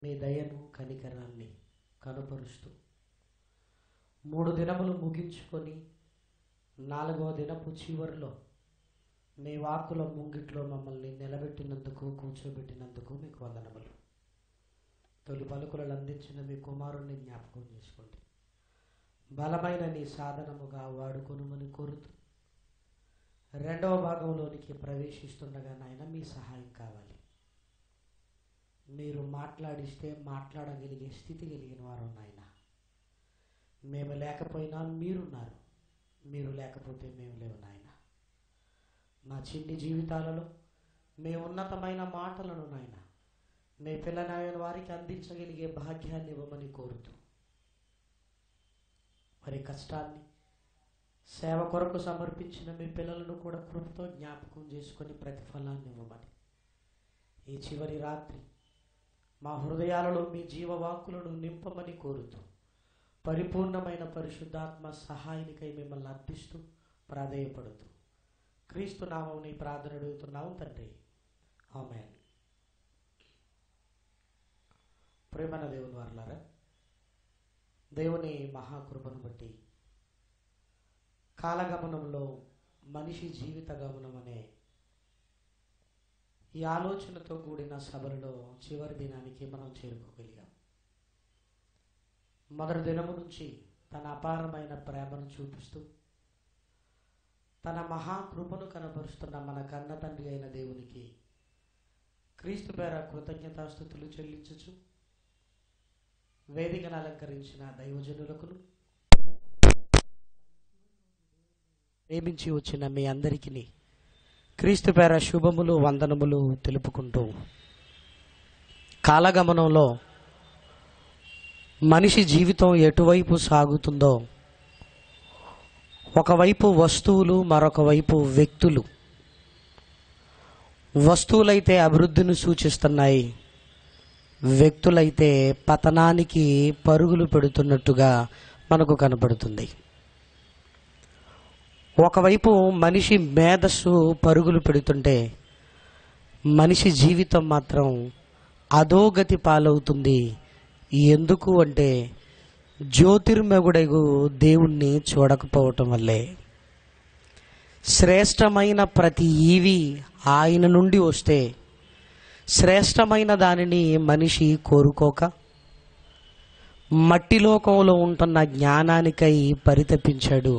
మీ దయను కనికరాన్ని కనుపరుస్తూ 3 దినములు ముగించుకొని 4వ దినపు చివరిలో మీ వాక్కుల ముంగిట్లో మమ్మల్ని నిలబెట్టినందుకు, కూర్చోబెట్టినందుకు మీకు వందనములు. తొలి పలుకులను అందించిన మీ కుమారుణ్ణి జ్ఞాపకం చేసుకోండి. బలమైన నీ సాధనముగా వాడుకొనుమని కోరుతూ 2వ భాగంలోనికి ప్రవేశిస్తుండగా నాయన మీ సహాయం కావాలి. మీరు మాట్లాడిస్తే మాట్లాడగలిగే స్థితి కలిగిన వారు నాయన. మేము లేకపోయినా మీరున్నారు, మీరు లేకపోతే మేము లేవు నాయన. మా చిన్ని జీవితాలలో మీ ఉన్నతమైన మాటలను నాయన మీ పిల్లనాయన వారికి అందించగలిగే భాగ్యాన్ని ఇవ్వమని కోరుతూ, మరి కష్టాన్ని సేవ కొరకు సమర్పించిన మీ పిల్లలను కూడా కృపతో జ్ఞాపకం చేసుకొని ప్రతిఫలాన్ని ఇవ్వమని, ఈ చివరి రాత్రి మా హృదయాలలో మీ జీవవాక్కులను నింపమని కోరుతూ, పరిపూర్ణమైన పరిశుద్ధాత్మ సహాయానికై మిమ్మల్ని అర్పిస్తూ ప్రాధేయపడుతూ క్రీస్తు నామమున ఈ ప్రార్థన అడుగుతున్నాము తండ్రి, ఆమేన్. ప్రేమన దేవుని వారలారా, దేవుని మహాకృపను బట్టి కాలగమనంలో మనిషి జీవిత గమనం అనే ఈ ఆలోచనతో కూడిన సభలలో చివరి దినానికి మనం చేరుకోగలిగాం. మొదటి దినము నుంచి తన అపారమైన ప్రేమను చూపిస్తూ తన మహాకృపను కనపరుస్తున్న మన కన్న తండ్రి అయిన దేవునికి క్రీస్తు పేర కృతజ్ఞతాస్తుతులు చెల్లించుచు, వేదికను అలంకరించిన దైవజనులకును ప్రేమించి వచ్చిన మీ అందరికీ క్రీస్తు పేర శుభములు, వందనములు తెలుపుకుంటూ, కాలగమనంలో మనిషి జీవితం ఎటువైపు సాగుతుందో, ఒకవైపు వస్తువులు, మరొక వైపు వ్యక్తులు. వస్తువులైతే అభివృద్ధిని సూచిస్తున్నాయి, వ్యక్తులైతే పతనానికి పరుగులు పెడుతున్నట్టుగా మనకు కనపడుతుంది. ఒకవైపు మనిషి మేధస్సు పరుగులు పెడుతుంటే మనిషి జీవితం మాత్రం అధోగతి పాలవుతుంది. ఎందుకు అంటే జ్యోతిర్మయుడగు దేవుణ్ణి చూడకపోవటం వల్లే. శ్రేష్టమైన ప్రతి ఈవి ఆయన నుండి వస్తే శ్రేష్టమైన దానిని మనిషి కోరుకోక మట్టి లోకంలో ఉంటున్న జ్ఞానానికై పరితపించాడు.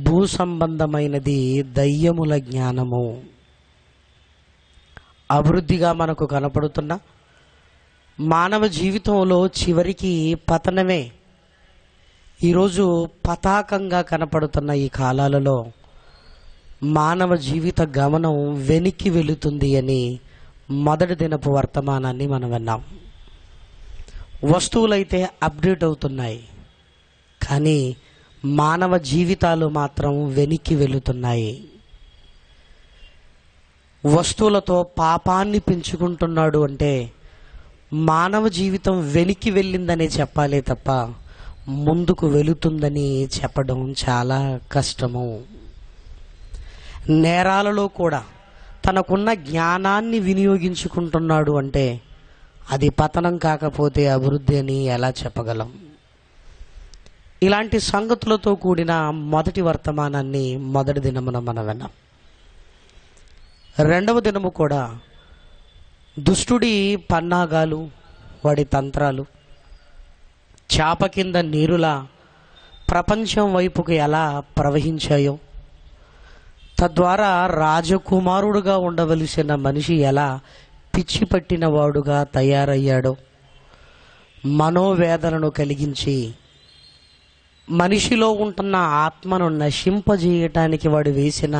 భూ సంబంధమైనది దయ్యముల జ్ఞానము. అభివృద్ధిగా మనకు కనపడుతున్న మానవ జీవితంలో చివరికి పతనమే ఈరోజు పతాకంగా కనపడుతున్న ఈ కాలాలలో మానవ జీవిత గమనం వెనక్కి వెళుతుంది అని మొదటి దినపు వర్తమానాన్ని మనం విన్నాం. వస్తువులైతే అప్డేట్ అవుతున్నాయి, కానీ మానవ జీవితాలు మాత్రం వెనక్కి వెళుతున్నాయి. వస్తువులతో పాపాన్ని పెంచుకుంటున్నాడు అంటే మానవ జీవితం వెనక్కి వెళ్ళిందనే చెప్పాలే తప్ప ముందుకు వెళుతుందని చెప్పడం చాలా కష్టము. నేరాలలో కూడా తనకున్న జ్ఞానాన్ని వినియోగించుకుంటున్నాడు అంటే అది పతనం కాకపోతే అభివృద్ధి అని ఎలా చెప్పగలం? ఇలాంటి సంగతులతో కూడిన మొదటి వర్తమానాన్ని మొదటి దినమున మనం విన్నాం. రెండవ దినము కూడా దుష్టుడి పన్నాగాలు, వాడి తంత్రాలు చాప కింద నీరులా ప్రపంచం వైపుకు ఎలా ప్రవహించాయో, తద్వారా రాజకుమారుడుగా ఉండవలసిన మనిషి ఎలా పిచ్చి పట్టిన వాడుగా తయారయ్యాడో, మనోవేదనను కలిగించి మనిషిలో ఉంటున్న ఆత్మను నశింపజేయటానికి వాడు వేసిన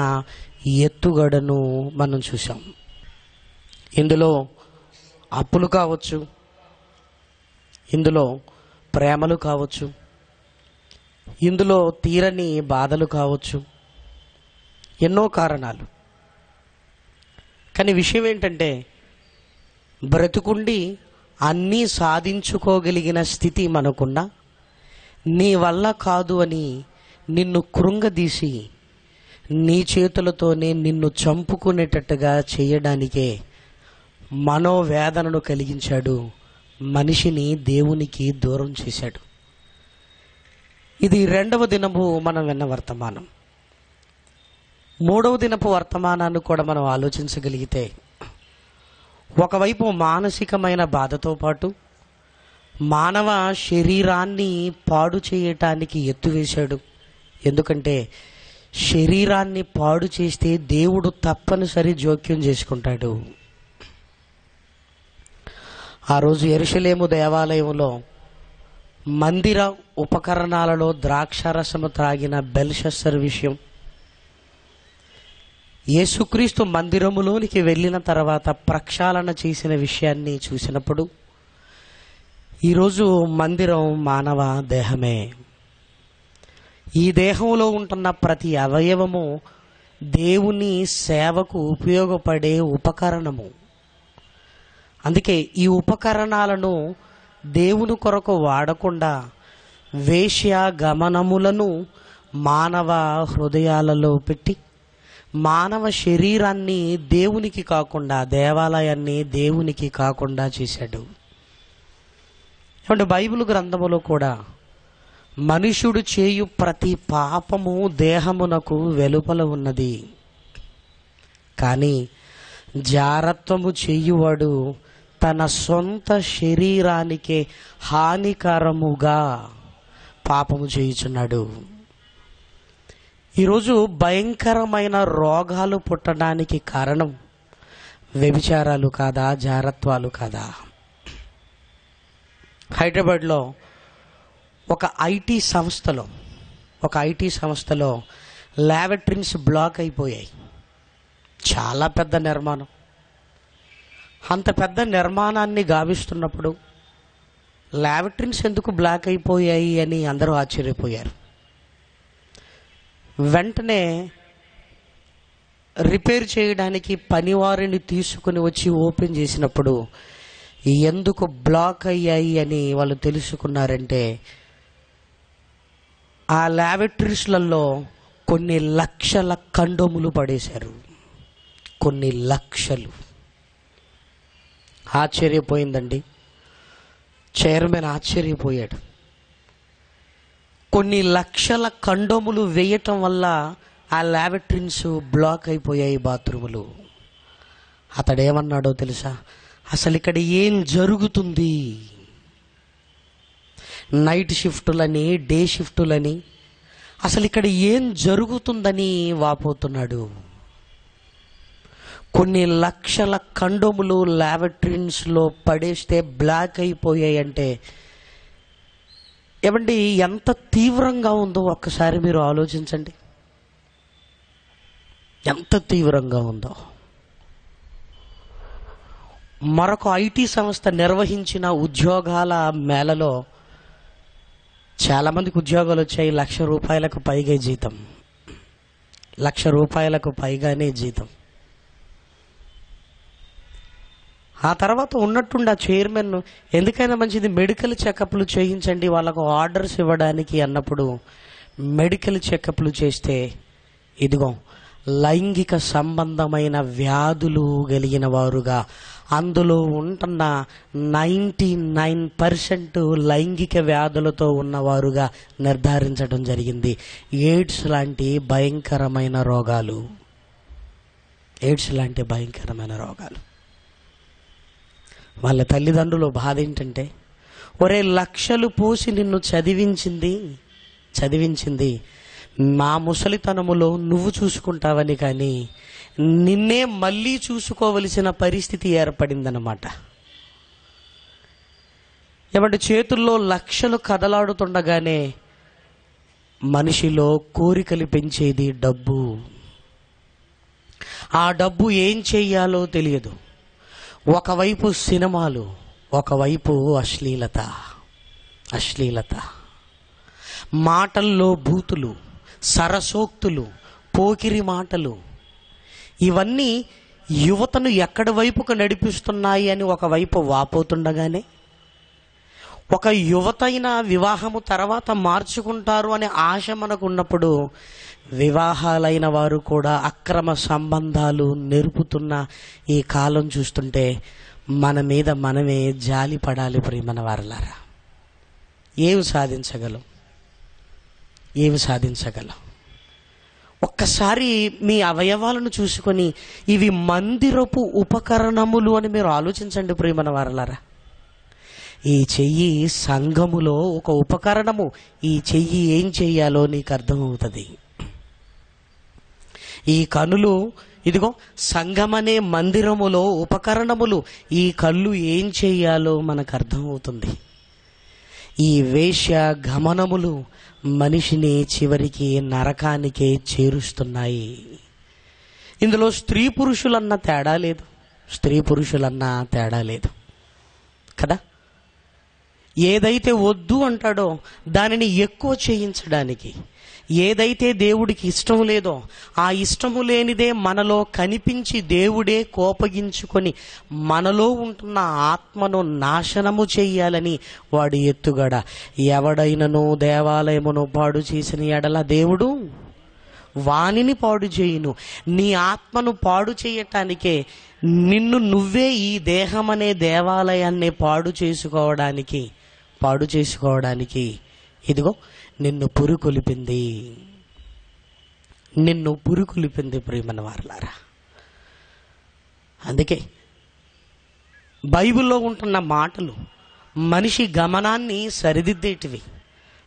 ఎత్తుగడను మనం చూసాం. ఇందులో అప్పులు కావచ్చు, ఇందులో ప్రేమలు కావచ్చు, ఇందులో తీరని బాధలు కావచ్చు, ఎన్నో కారణాలు. కానీ విషయం ఏంటంటే బ్రతుకుండి అన్నీ సాధించుకోగలిగిన స్థితి మనకున్నా నీ వల్ల కాదు అని నిన్ను కృంగదీసి నీ చేతులతోనే నిన్ను చంపుకునేటట్టుగా చేయడానికే మనోవేదనను కలిగించాడు మనిషిని దేవునికి దూరం చేశాడు. ఇది 2వ దినము మనం విన్న వర్తమానం. 3వ దినపు వర్తమానాన్ని కూడా మనం ఆలోచించగలిగితే, ఒకవైపు మానసికమైన బాధతో పాటు మానవ శరీరాన్ని పాడు చేయటానికి ఎత్తువేశాడు. ఎందుకంటే శరీరాన్ని పాడు చేస్తే దేవుడు తప్పనిసరి జోక్యం చేసుకుంటాడు. ఆ రోజు యెరూషలేము దేవాలయంలో మందిర ఉపకరణాలలో ద్రాక్షారసము త్రాగిన బెల్షస్సర్ విషయం, యేసుక్రీస్తు మందిరములోనికి వెళ్ళిన తర్వాత ప్రక్షాళన చేసిన విషయాన్ని చూసినప్పుడు, ఈరోజు మందిరం మానవ దేహమే. ఈ దేహంలో ఉంటున్న ప్రతి అవయవము దేవుని సేవకు ఉపయోగపడే ఉపకరణము. అందుకే ఈ ఉపకరణాలను దేవుని కొరకు వాడకుండా వేశ్య గమనములను మానవ హృదయాలలో పెట్టి మానవ శరీరాన్ని దేవునికి కాకుండా, దేవాలయాన్ని దేవునికి కాకుండా చేశాడు. అంటే బైబిల్ గ్రంథములో కూడా మనుష్యుడు చేయు ప్రతి పాపము దేహమునకు వెలుపల ఉన్నది, కానీ జారత్వము చేయువాడు తన సొంత శరీరానికే హానికరముగా పాపము చేయుచున్నాడు. ఈరోజు భయంకరమైన రోగాలు పుట్టడానికి కారణం వ్యభిచారాలు కాదా, జారత్వాలు కాదా? హైదరాబాద్లో ఒక ఐటీ సంస్థలో ల్యాబరేటరీస్ బ్లాక్ అయిపోయాయి. చాలా పెద్ద నిర్మాణం. అంత పెద్ద నిర్మాణాన్ని గావిస్తున్నప్పుడు ల్యాబరేటరీస్ ఎందుకు బ్లాక్ అయిపోయాయి అని అందరూ ఆశ్చర్యపోయారు. వెంటనే రిపేర్ చేయడానికి పనివారిని తీసుకుని వచ్చి ఓపెన్ చేసినప్పుడు ఎందుకు బ్లాక్ అయ్యాయి అని వాళ్ళు తెలుసుకున్నారంటే, ఆ ల్యాబరేటరీస్లలో కొన్ని లక్షల కండోములు పడేశారు. కొన్ని లక్షలు. ఆశ్చర్యపోయిందండి. చైర్మన్ ఆశ్చర్యపోయాడు. కొన్ని లక్షల కండోములు వేయటం వల్ల ఆ ల్యాబరేటరీస్ బ్లాక్ అయిపోయాయి, బాత్రూములు. అతడేమన్నాడో తెలుసా? అసలు ఇక్కడ ఏం జరుగుతుంది? నైట్ షిఫ్టులని, డే షిఫ్టులని, అసలు ఇక్కడ ఏం జరుగుతుందని వాపోతున్నాడు. కొన్ని లక్షల కండోములు ల్యాబరేటరీస్లో పడేస్తే బ్లాక్ అయిపోయాయంటే ఏమండి, ఎంత తీవ్రంగా ఉందో ఒక్కసారి మీరు ఆలోచించండి. ఎంత తీవ్రంగా ఉందో. మరొక ఐటీ సంస్థ నిర్వహించిన ఉద్యోగాల మేళలో చాలామందికి ఉద్యోగాలు వచ్చాయి. ₹1,00,000 పైగా జీతం. ₹1,00,000 పైగానే జీతం. ఆ తర్వాత ఉన్నట్టుండి ఆ చైర్మన్, ఎందుకైనా మంచిది మెడికల్ చెకప్లు చేయించండి వాళ్ళకు ఆర్డర్స్ ఇవ్వడానికి అన్నప్పుడు, మెడికల్ చెకప్లు చేస్తే ఇదిగో లైంగిక సంబంధమైన వ్యాధులు కలిగిన వారుగా, అందులో ఉంటున్న 99% లైంగిక వ్యాధులతో ఉన్నవారుగా నిర్ధారించడం జరిగింది. ఎయిడ్స్ లాంటి భయంకరమైన రోగాలు. వాళ్ళ తల్లిదండ్రులు బాధ ఏంటంటే, ఒరే లక్షలు పోసి నిన్ను చదివించింది మా ముసలితనములో నువ్వు చూసుకుంటావని, కానీ నిన్నే మళ్ళీ చూసుకోవలసిన పరిస్థితి ఏర్పడిందన్నమాట. ఏమంటే చేతుల్లో లక్షలు కదలాడుతుండగానే మనిషిలో కోరికలు పెంచేది డబ్బు. ఆ డబ్బు ఏం చెయ్యాలో తెలియదు. ఒకవైపు సినిమాలు, ఒకవైపు అశ్లీలత, మాటల్లో బూతులు, సరసోక్తులు, పోకిరి మాటలు, ఇవన్నీ యువతను ఎక్కడి వైపుకు నడిపిస్తున్నాయి అని ఒకవైపు వాపోతుండగానే, ఒక యువతైన వివాహము తర్వాత మార్చుకుంటారు అనే ఆశ మనకు ఉన్నప్పుడు, వివాహాలైన వారు కూడా అక్రమ సంబంధాలు నేర్పుతున్న ఈ కాలం చూస్తుంటే మన మీద మనమే జాలి పడాలి ప్రియమైన వారలారా. ఏమి సాధించగలం? ఏమి సాధించగలం? ఒక్కసారి మీ అవయవాలను చూసుకొని ఇవి మందిరపు ఉపకరణములు అని మీరు ఆలోచించండి ప్రియమైన వారలారా. ఈ చెయ్యి సంఘములో ఒక ఉపకరణము. ఈ చెయ్యి ఏం చెయ్యాలో నీకు అర్థమవుతుంది. ఈ కనులు ఇదిగో సంఘమనే మందిరములో ఉపకరణములు. ఈ కళ్ళు ఏం చెయ్యాలో మనకు అర్థమవుతుంది. ఈ వేశ్య గమనములు మనిషిని చివరికి నరకానికే చేరుస్తున్నాయి. ఇందులో స్త్రీ పురుషులన్న తేడా లేదు. స్త్రీ పురుషులన్న తేడా లేదు కదా. ఏదైతే వద్దు అంటాడో దానిని ఎక్కువ చేయించడానికి, ఏదైతే దేవుడికి ఇష్టం లేదో ఆ ఇష్టము లేనిదే మనలో కనిపించి దేవుడే కోపగించుకొని మనలో ఉంటున్న ఆత్మను నాశనము చెయ్యాలని వాడి ఎత్తుగడ. ఎవడైనను దేవాలయమును పాడు చేసిన ఎడల దేవుడు వానిని పాడు చేయును. నీ ఆత్మను పాడు చేయటానికే నిన్ను నువ్వే ఈ దేహం అనే దేవాలయాన్ని పాడు చేసుకోవడానికి ఇదిగో నిన్ను పురుకొలిపింది. ప్రియమైన వారలారా. అందుకే బైబిల్లో ఉంటున్న మాటలు మనిషి గమనాన్ని సరిదిద్దేటివి.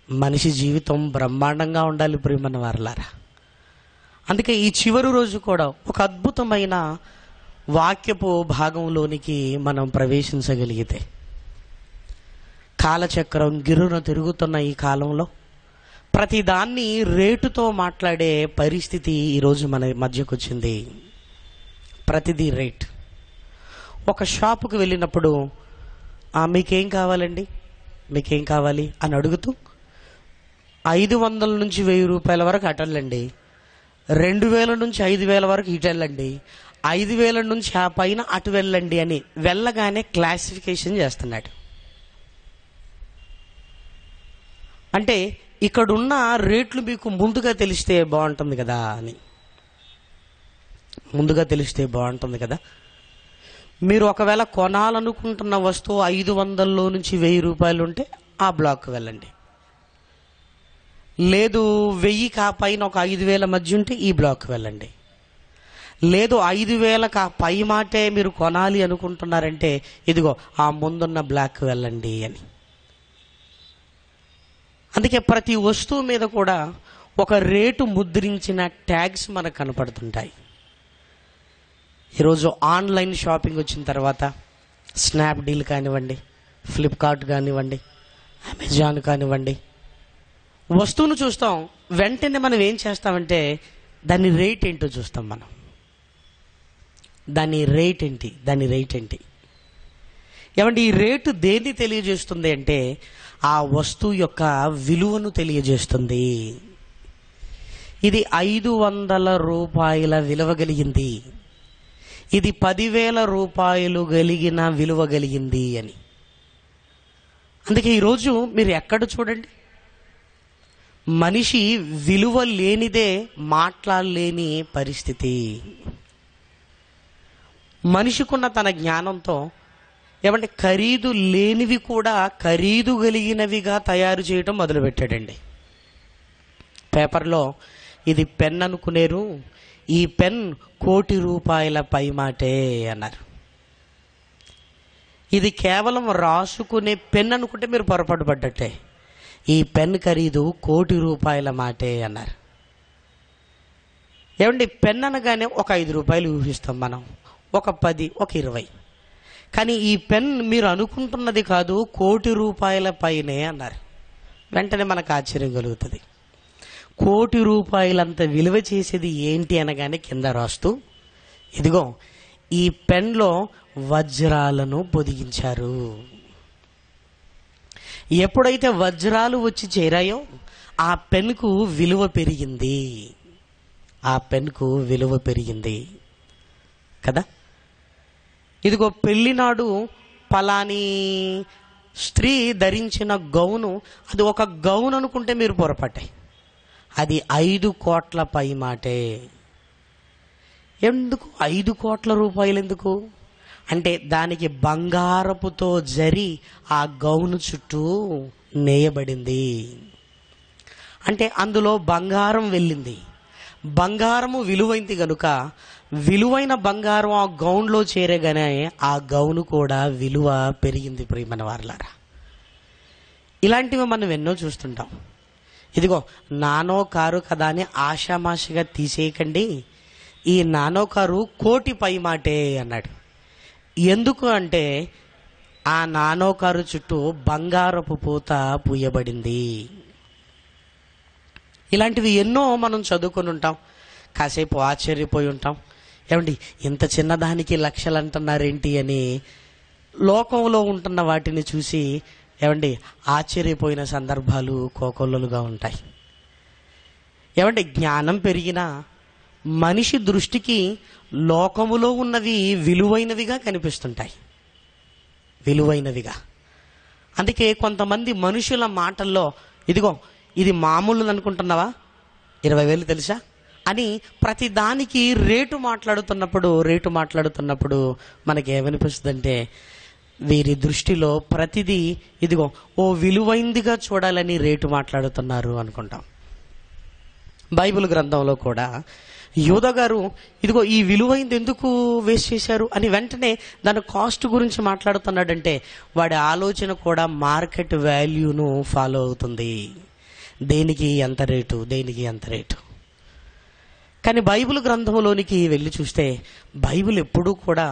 మనిషి జీవితం బ్రహ్మాండంగా ఉండాలి ప్రియమైన వారలారా. అందుకే ఈ చివరి రోజు కూడా ఒక అద్భుతమైన వాక్యపు భాగంలోనికి మనం ప్రవేశించగలిగితే, కాలచక్రం గిరున తిరుగుతున్న ఈ కాలంలో ప్రతిదాన్ని రేటుతో మాట్లాడే పరిస్థితి ఈరోజు మన మధ్యకు వచ్చింది. ప్రతిదీ రేట్. ఒక షాపుకి వెళ్ళినప్పుడు మీకేం కావాలండి, మీకేం కావాలి అని అడుగుతూ 500 నుంచి 1000 రూపాయల వరకు అటెళ్ళండి, 2000 నుంచి 5000 వరకు ఇటు వెళ్ళండి, 5000 నుంచి ఆ పైన అటు వెళ్ళండి అని వెళ్ళగానే క్లాసిఫికేషన్ చేస్తున్నాడు. అంటే ఇక్కడున్న రేట్లు మీకు ముందుగా తెలిస్తే బాగుంటుంది కదా అని. ముందుగా తెలిస్తే బాగుంటుంది కదా. మీరు ఒకవేళ కొనాలనుకుంటున్న వస్తువు 500లో నుంచి 1000 రూపాయలు ఉంటే ఆ బ్లాక్కి వెళ్ళండి. లేదు 1000 కా పైన ఒక 5000 మధ్య ఉంటే ఈ బ్లాక్కి వెళ్ళండి. లేదు 5000 కా పై మాటే మీరు కొనాలి అనుకుంటున్నారంటే ఇదిగో ఆ ముందున్న బ్లాక్కి వెళ్ళండి అని. అందుకే ప్రతి వస్తువు మీద కూడా ఒక రేటు ముద్రించిన ట్యాగ్స్ మనకు కనపడుతుంటాయి. ఈరోజు ఆన్లైన్ షాపింగ్ వచ్చిన తర్వాత స్నాప్డీల్ కానివ్వండి, ఫ్లిప్కార్ట్ కానివ్వండి, అమెజాన్ కానివ్వండి, వస్తువును చూస్తాం. వెంటనే మనం ఏం చేస్తామంటే దాని రేట్ ఏంటో చూస్తాం. మనం దాని రేట్ ఏంటి ఏమంటే ఈ రేటు దేన్ని తెలియజేస్తుంది అంటే ఆ వస్తువు యొక్క విలువను తెలియజేస్తుంది. ఇది 500 రూపాయల విలువ కలిగింది, ఇది 10,000 రూపాయలు కలిగిన విలువ కలిగింది అని. అందుకే ఈరోజు మీరు ఎక్కడ చూడండి, మనిషి విలువ లేనిదే మాట్లాడలేని పరిస్థితి. మనిషికున్న తన జ్ఞానంతో ఏమంటే ఖరీదు లేనివి కూడా ఖరీదు కలిగినవిగా తయారు చేయడం మొదలుపెట్టాడండి. పేపర్లో ఇది పెన్ అనుకునేరు, ఈ పెన్ 1,00,00,000 రూపాయల పై మాటే అన్నారు. ఇది కేవలం రాసుకునే పెన్ అనుకుంటే మీరు పొరపాటు పడ్డట్టే. ఈ పెన్ ఖరీదు 1,00,00,000 రూపాయల మాటే అన్నారు. ఏమండి పెన్ అనగానే ఒక 5 రూపాయలు ఊహిస్తాం మనం, ఒక 10, ఒక 20. కానీ ఈ పెన్ మీరు అనుకుంటున్నది కాదు, 1,00,00,000 రూపాయల పైనే అన్నారు. వెంటనే మనకు ఆశ్చర్యం కలుగుతుంది. 1,00,00,000 రూపాయలంత విలువ చేసేది ఏంటి అనగానే కింద రాస్తూ ఇదిగో ఈ పెన్లో వజ్రాలను పొదిగించారు. ఎప్పుడైతే వజ్రాలు వచ్చి చేరాయో ఆ పెన్కు విలువ పెరిగింది. కదా. ఇదిగో పెళ్లినాడు పలాని స్త్రీ ధరించిన గౌను, అది ఒక గౌన్ అనుకుంటే మీరు పొరపాటాయి, అది 5 కోట్ల పై మాటే. ఎందుకు 5 కోట్ల రూపాయలు? ఎందుకు? అంటే దానికి బంగారపుతో జరి ఆ గౌను చుట్టూ నేయబడింది. అంటే అందులో బంగారం వెళ్ళింది. బంగారము విలువైంది కనుక విలువైన బంగారం ఆ గౌన్లో చేరగానే ఆ గౌను కూడా విలువ పెరిగింది. ప్రియమైన వారలారా, ఇలాంటివి మనం ఎన్నో చూస్తుంటాం. ఇదిగో నానో కారు కదా అని ఆషామాషిగా తీసేయకండి, ఈ నానో కారు కోటి పై మాటే అన్నాడు. ఎందుకు అంటే ఆ నానో కారు చుట్టూ బంగారపు పూత పూయబడింది. ఇలాంటివి ఎన్నో మనం చదువుకొని ఉంటాం. కాసేపు ఆశ్చర్యపోయి ఉంటాం. ఏమండి ఇంత చిన్నదానికి లక్షలు అంటున్నారేంటి అని లోకంలో ఉంటున్న వాటిని చూసి ఏమండి ఆశ్చర్యపోయిన సందర్భాలు కోకొల్లలుగా ఉంటాయి. ఏమండి జ్ఞానం పెరిగినా మనిషి దృష్టికి లోకములో ఉన్నవి విలువైనవిగా కనిపిస్తుంటాయి, విలువైనవిగా. అందుకే కొంతమంది మనుషుల మాటల్లో ఇదిగో ఇది మామూలు అనుకుంటున్నావా, 20,000 తెలుసా అని ప్రతి దానికి రేటు మాట్లాడుతున్నప్పుడు మనకి ఏమనిపిస్తుందంటే వీరి దృష్టిలో ప్రతిదీ ఇదిగో ఓ విలువైందిగా చూడాలని రేటు మాట్లాడుతున్నారు అనుకుంటాం. బైబిల్ గ్రంథంలో కూడా యూదా గారు ఇదిగో ఈ విలువైంది ఎందుకు వేస్ట్ చేశారు అని వెంటనే దాని కాస్ట్ గురించి మాట్లాడుతున్నాడంటే వాడి ఆలోచన కూడా మార్కెట్ వాల్యూను ఫాలో అవుతుంది. దేనికి ఎంత రేటు, దేనికి ఎంత రేటు. కానీ బైబిల్ గ్రంథంలోనికి వెళ్ళి చూస్తే బైబిల్ ఎప్పుడూ కూడా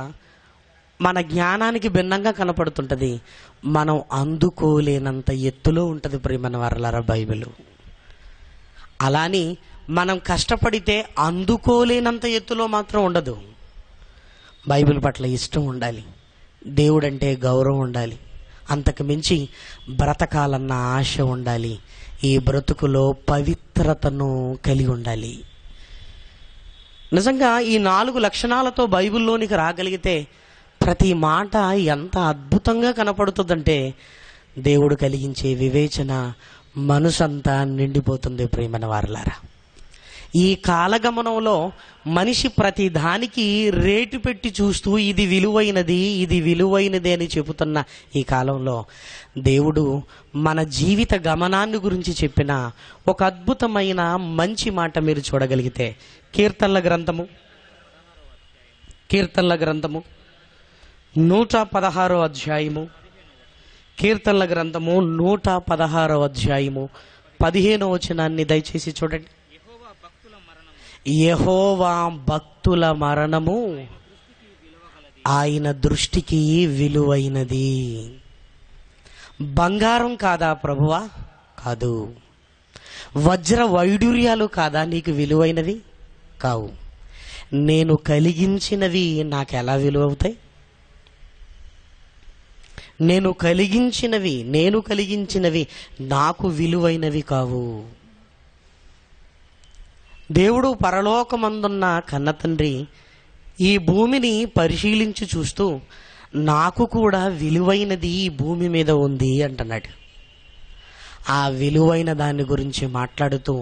మన జ్ఞానానికి భిన్నంగా కనపడుతుంటుంది. మనం అందుకోలేనంత ఎత్తులో ఉంటుంది ప్రియమైన వారలారా బైబిల్. అలాని మనం కష్టపడితే అందుకోలేనంత ఎత్తులో మాత్రం ఉండదు. బైబిల్ పట్ల ఇష్టం ఉండాలి, దేవుడంటే గౌరవం ఉండాలి, అంతకు మించి బ్రతకాలన్న ఆశ ఉండాలి, ఈ బ్రతుకులో పవిత్రతను కలిగి ఉండాలి. నిజంగా ఈ 4 లక్షణాలతో బైబిల్లోనికి రాగలిగితే ప్రతి మాట ఎంత అద్భుతంగా కనపడుతుందంటే దేవుడు కలిగించే వివేచన మనసంతా నిండిపోతుంది ప్రియమైన వారలారా. ఈ కాలగమనంలో మనిషి ప్రతి దానికి రేటు పెట్టి చూస్తూ ఇది విలువైనది అని చెబుతున్న ఈ కాలంలో దేవుడు మన జీవిత గమనాన్ని గురించి చెప్పిన ఒక అద్భుతమైన మంచి మాట మీరు చూడగలిగితే కీర్తనల గ్రంథము 116వ అధ్యాయము, కీర్తనల గ్రంథము 116వ అధ్యాయము 15వ వచనాన్ని దయచేసి చూడండి. యెహోవా భక్తుల మరణము ఆయన దృష్టికి విలువైనది. బంగారం కాదా ప్రభువా? కాదు. వజ్ర వైడూర్యాలు కాదా నీకు విలువైనవి? కావు. నేను కలిగించినవి నాకు ఎలా విలువ అవుతాయి? నేను కలిగించినవి నాకు విలువైనవి కావు. దేవుడు పరలోకమందున్న కన్నతండ్రి ఈ భూమిని పరిశీలించి చూస్తూ నాకు కూడా విలువైనది ఈ భూమి మీద ఉంది అంటున్నాడు. ఆ విలువైన దాని గురించి మాట్లాడుతూ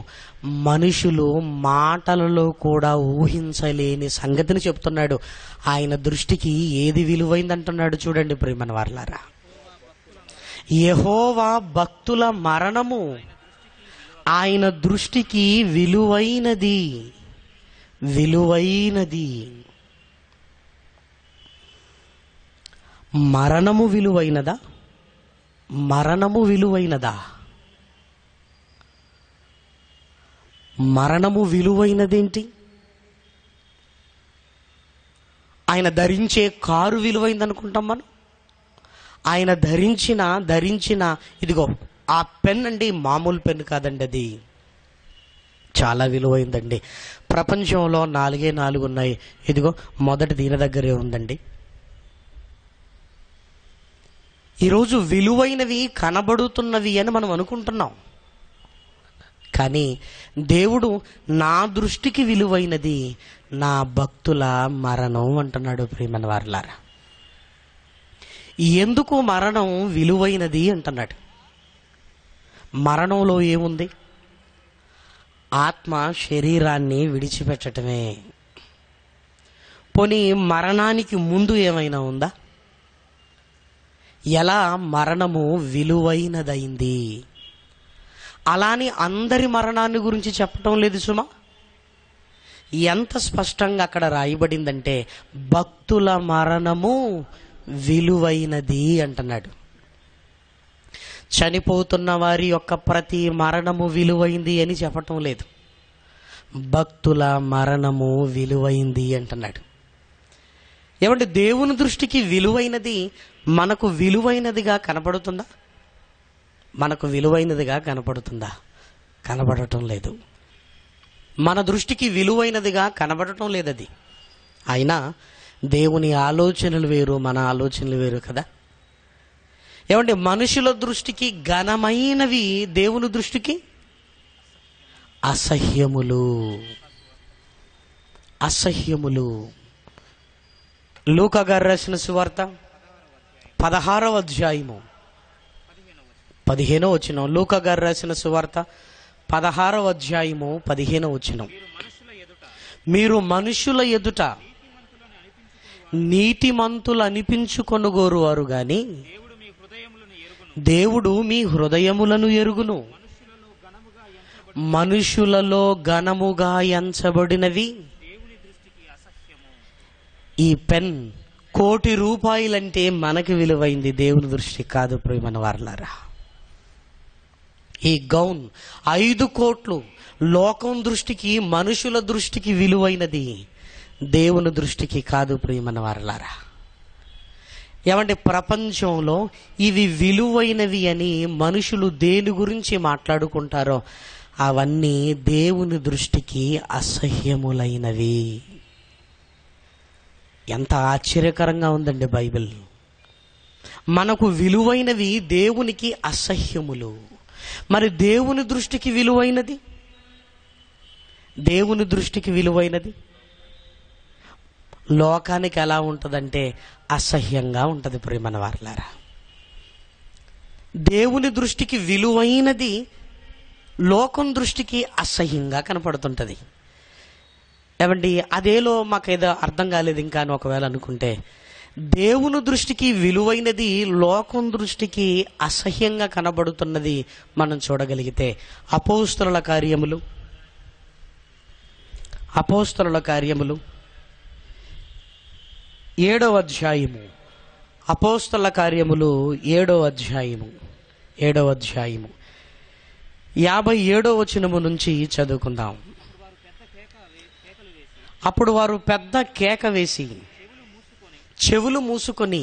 మనుషులు మాటలలో కూడా ఊహించలేని సంగతిని చెప్తున్నాడు. ఆయన దృష్టికి ఏది విలువైంది అంటున్నాడు చూడండి ప్రియమైన వారలారా. యెహోవా భక్తుల మరణము ఆయన దృష్టికి విలువైనది. మరణము విలువైనదా? మరణము విలువైనదేంటి? ఆయన ధరించే కారు విలువైంది అనుకుంటాం మనం. ఆయన ధరించిన ఇదిగో ఆ పెన్ అండి, మామూలు పెన్ కాదండి, అది చాలా విలువైందండి. ప్రపంచంలో 4 ఉన్నాయి. ఇదిగో మొదటి దీని దగ్గరే ఉందండి. ఈరోజు విలువైనవి కనబడుతున్నవి అని మనం అనుకుంటున్నాం. కానీ దేవుడు నా దృష్టికి విలువైనది నా భక్తుల మరణం అంటున్నాడు ప్రియమైన వారలారా. ఎందుకు మరణం విలువైనది అంటున్నాడు? మరణంలో ఏముంది? ఆత్మ శరీరాన్ని విడిచిపెట్టడమే. పోనీ మరణానికి ముందు ఏమైనా ఉందా? ఎలా మరణము విలువైనదైంది? అలాని అందరి మరణాన్ని గురించి చెప్పటం లేదు సుమా. ఎంత స్పష్టంగా అక్కడ రాయబడిందంటే భక్తుల మరణము విలువైనది అంటున్నాడు. చనిపోతున్న వారి యొక్క ప్రతి మరణము విలువైంది అని చెప్పటం లేదు. భక్తుల మరణము విలువైంది అంటున్నాడు. ఏమంటే దేవుని దృష్టికి విలువైనది మనకు విలువైనదిగా కనపడుతుందా? మనకు విలువైనదిగా కనపడుతుందా? కనబడటం లేదు. మన దృష్టికి విలువైనదిగా కనబడటం లేదది. అయినా దేవుని ఆలోచనలు వేరు, మన ఆలోచనలు వేరు కదా. ఏమంటే మనుషుల దృష్టికి ఘనమైనవి దేవుని దృష్టికి అసహ్యములు. అసహ్యములు. లూకా గారు రాసిన సువార్త 16వ అధ్యాయము 15వ వచనం. లూకా గారు రాసిన సువార్త 16వ అధ్యాయము 15వ వచనం. మీరు మనుషుల ఎదుట నీతిమంతులు అనిపించుకొనుగోరు వారు గాని దేవుడు మీ హృదయములను ఎరుగును. మనుషులలో ఘనముగా ఎంచబడినవి. ఈ పెన్ ₹1,00,00,000 మనకి విలువైంది, దేవుని దృష్టి కాదు ప్రియమైన వారలారా. ఈ గౌన్ 5 కోట్లు లోకం దృష్టికి, మనుషుల దృష్టికి విలువైనది, దేవుని దృష్టికి కాదు ప్రియమైన వారలారా. ఏమంటే ప్రపంచంలో ఇవి విలువైనవి అని మనుషులు దేని గురించి మాట్లాడుకుంటారో అవన్నీ దేవుని దృష్టికి అసహ్యములైనవి. ఎంత ఆశ్చర్యకరంగా ఉందండి బైబిల్. మనకు విలువైనవి దేవునికి అసహ్యములు. మరి దేవుని దృష్టికి విలువైనది, దేవుని దృష్టికి విలువైనది లోకానికి ఎలా ఉంటుందంటే అసహ్యంగా ఉంటుంది ప్రియమైన వారలారా. దేవుని దృష్టికి విలువైనది లోకం దృష్టికి అసహ్యంగా కనపడుతుంటుంది. ఏమండి అదేలో మాకేదో అర్థం కాలేదు ఇంకా అని ఒకవేళ అనుకుంటే, దేవుని దృష్టికి విలువైనది లోకం దృష్టికి అసహ్యంగా కనబడుతున్నది మనం చూడగలిగితే అపోస్తలుల కార్యములు 7వ అధ్యాయము. అపోస్తలుల కార్యములు 7వ అధ్యాయము 57వ వచనము నుంచి చదువుకుందాం. అప్పుడు వారు పెద్ద కేక వేసి చెవులు మూసుకొని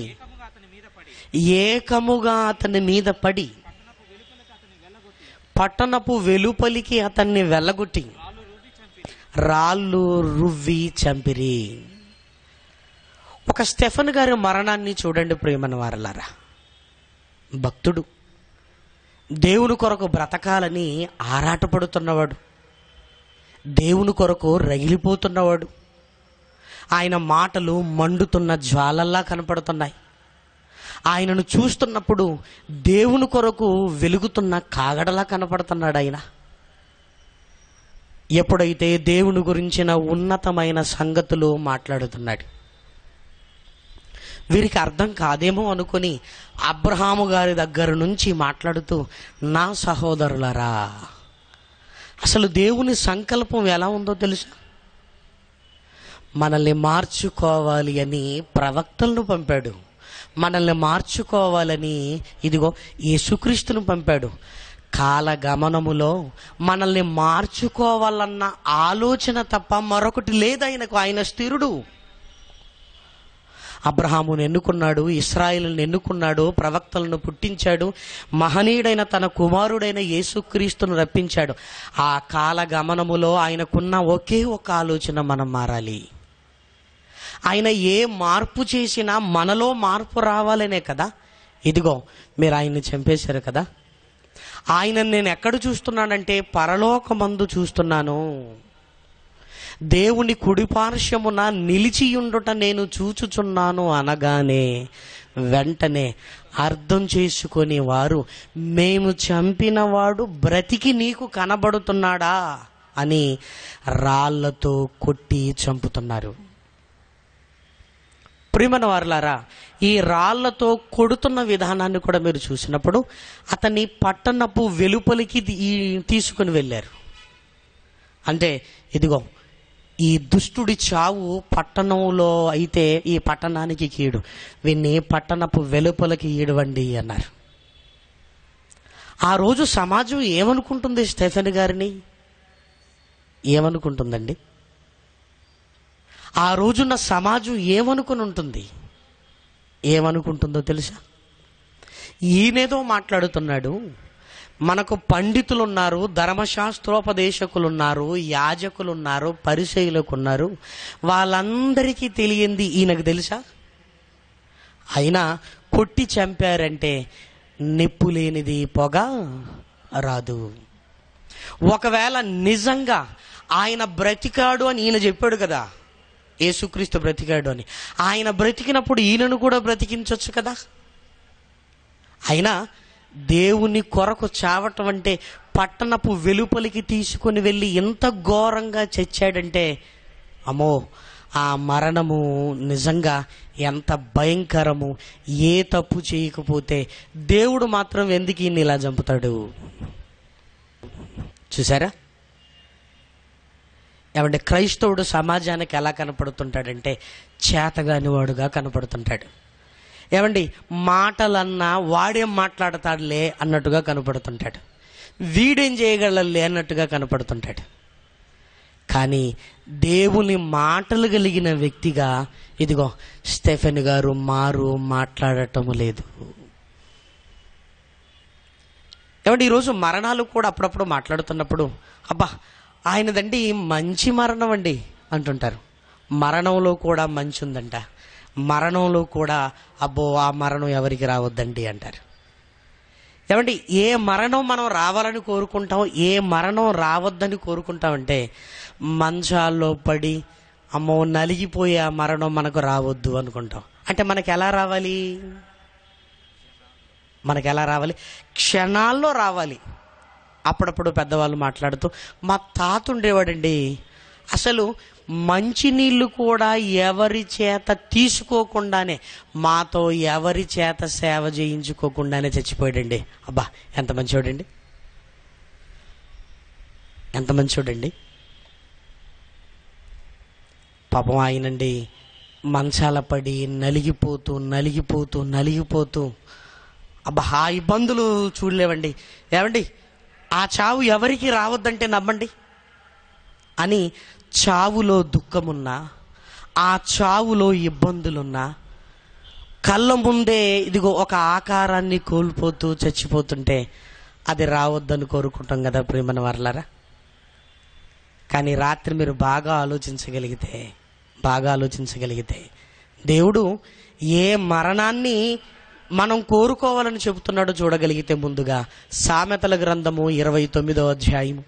ఏకముగా అతని మీద పడి పట్టణపు వెలుపలికి అతన్ని వెళ్ళగొట్టి రాళ్ళు రువ్వి చంపిరి. ఒక స్టెఫెన్ గారి మరణాన్ని చూడండి ప్రియమైన వారలారా. భక్తుడు, దేవుని కొరకు బ్రతకాలని ఆరాటపడుతున్నవాడు, దేవుని కొరకు రగిలిపోతున్నవాడు. ఆయన మాటలు మండుతున్న జ్వాలల్లా కనపడుతున్నాయి. ఆయనను చూస్తున్నప్పుడు దేవుని కొరకు వెలుగుతున్న కాగడలా కనపడుతున్నాడు ఆయన. ఎప్పుడైతే దేవుని గురించిన ఉన్నతమైన సంగతులు మాట్లాడుతున్నాడు, వీరికి అర్థం కాదేమో అనుకుని అబ్రహాము గారి దగ్గర నుంచి మాట్లాడుతూ, నా సహోదరులరా, అసలు దేవుని సంకల్పం ఎలా ఉందో తెలుసా? మనల్ని మార్చుకోవాలి అని ప్రవక్తలను పంపాడు. మనల్ని మార్చుకోవాలని ఇదిగో యేసుక్రీస్తును పంపాడు. కాలగమనములో మనల్ని మార్చుకోవాలన్న ఆలోచన తప్ప మరొకటి లేదు ఆయనకు. ఆయన స్థిరుడు. అబ్రహామును ఎన్నుకున్నాడు, ఇశ్రాయేలును ఎన్నుకున్నాడు, ప్రవక్తలను పుట్టించాడు, మహనీయుడైన తన కుమారుడైన యేసుక్రీస్తును రప్పించాడు. ఆ కాలగమనములో ఆయనకున్న ఒకే ఒక ఆలోచన, మనం మారాలి. ఆయన ఏ మార్పు చేసినా మనలో మార్పు రావాలనే కదా. ఇదిగో మీరు ఆయన్ని చంపేశారు కదా, ఆయనను నేను ఎక్కడ చూస్తున్నానంటే పరలోకమందు చూస్తున్నాను. దేవుని కుడిపార్శ్వమున నిలిచియుండుట నేను చూచుచున్నాను అనగానే వెంటనే అర్థం చేసుకొని వారు, మేము చంపినవాడు బ్రతికి నీకు కనబడుతున్నాడా అని రాళ్లతో కొట్టి చంపుతున్నారు. ప్రియమైన వారలారా, ఈ రాళ్లతో కొడుతున్న విధానాన్ని కూడా మీరు చూసినప్పుడు అతన్ని పట్టణపు వెలుపలికి తీసుకుని వెళ్ళారు. అంటే ఇదిగో, ఈ దుష్టుడి చావు పట్టణంలో అయితే ఈ పట్టణానికి కీడు, వీన్ని పట్టణపు వెలుపలికి ఈడవండి అన్నారు. ఆ రోజు సమాజం ఏమనుకుంటుంది? స్టెఫెన్ గారిని ఏమనుకుంటుందండి? ఆ రోజున్న సమాజం ఏమనుకుని ఉంటుంది? ఏమనుకుంటుందో తెలుసా? ఈయనేదో మాట్లాడుతున్నాడు, మనకు పండితులు ఉన్నారు, ధర్మశాస్త్రోపదేశకులు ఉన్నారు, యాజకులు ఉన్నారు, పరిసయ్యులకు ఉన్నారు, వాళ్ళందరికీ తెలియంది ఈయనకు తెలుసా? అయినా కొట్టి చంపారంటే నిప్పు లేనిది పొగ రాదు. ఒకవేళ నిజంగా ఆయన బ్రతికాడు అని ఈయన చెప్పాడు కదా, యేసుక్రీస్తు బ్రతికాడు అని, ఆయన బ్రతికినప్పుడు ఈయనను కూడా బ్రతికించవచ్చు కదా. అయినా దేవుని కొరకు చావటం అంటే పట్టణపు వెలుపలికి తీసుకుని వెళ్ళి ఎంత ఘోరంగా చచ్చాడంటే, అమ్మో, ఆ మరణము నిజంగా ఎంత భయంకరము. ఏ తప్పు చేయకపోతే దేవుడు మాత్రం ఎందుకు ఈయన్ని ఇలా చంపుతాడు? చూసారా? ఏమంటే క్రైస్తవుడు సమాజానికి ఎలా కనపడుతుంటాడంటే చేతగాని వాడుగా కనపడుతుంటాడు. ఏమండి, మాటలన్నా వాడేం మాట్లాడతాడులే అన్నట్టుగా కనపడుతుంటాడు, వీడేం చేయగలలే అన్నట్టుగా కనపడుతుంటాడు. కానీ దేవుని మాటలు కలిగిన వ్యక్తిగా ఇదిగో స్టెఫెన్ గారు మాట్లాడటం లేదు. ఏమంటే ఈరోజు మరణాలు కూడా అప్పుడప్పుడు మాట్లాడుతున్నప్పుడు, అబ్బా ఆయనదండి మంచి మరణం అండి అంటుంటారు. మరణంలో కూడా మంచి ఉందంట, మరణంలో కూడా అబ్బో ఆ మరణం ఎవరికి రావద్దండి అంటారు. ఏమంటే ఏ మరణం మనం రావాలని కోరుకుంటాం, ఏ మరణం రావద్దని కోరుకుంటామంటే మంచాల్లో పడి అమ్మో నలిగిపోయే ఆ మరణం మనకు రావద్దు అనుకుంటాం. అంటే మనకు ఎలా రావాలి? క్షణాల్లో రావాలి. అప్పుడప్పుడు పెద్దవాళ్ళు మాట్లాడుతూ, మా తాత ఉండేవాడండి, అసలు మంచినీళ్ళు కూడా ఎవరి చేత తీసుకోకుండానే, మాతో ఎవరి చేత సేవ చేయించుకోకుండానే చచ్చిపోయాడండి. అబ్బా ఎంత మంచోడండి, ఎంత మంచోడండి. పాపం ఆయనండి మంచాల పడి నలిగిపోతూ అబ్బా ఆ ఇబ్బందులు చూడలేవండి. ఏమండి, ఆ చావు ఎవరికి రావద్దంటే నమ్మండి అని చావులో దుఃఖమున్నా, ఆ చావులో ఇబ్బందులున్నా, కళ్ళ ముందే ఇదిగో ఒక ఆకారాన్ని కోల్పోతూ చచ్చిపోతుంటే అది రావద్దని కోరుకుంటాం కదా ప్రియమైన వారలారా. కానీ రాత్రి మీరు బాగా ఆలోచించగలిగితే దేవుడు ఏ మరణాన్ని మనం కోరుకోవాలని చెబుతున్నాడో చూడగలిగితే, ముందుగా సామెతల గ్రంథము 29వ అధ్యాయము,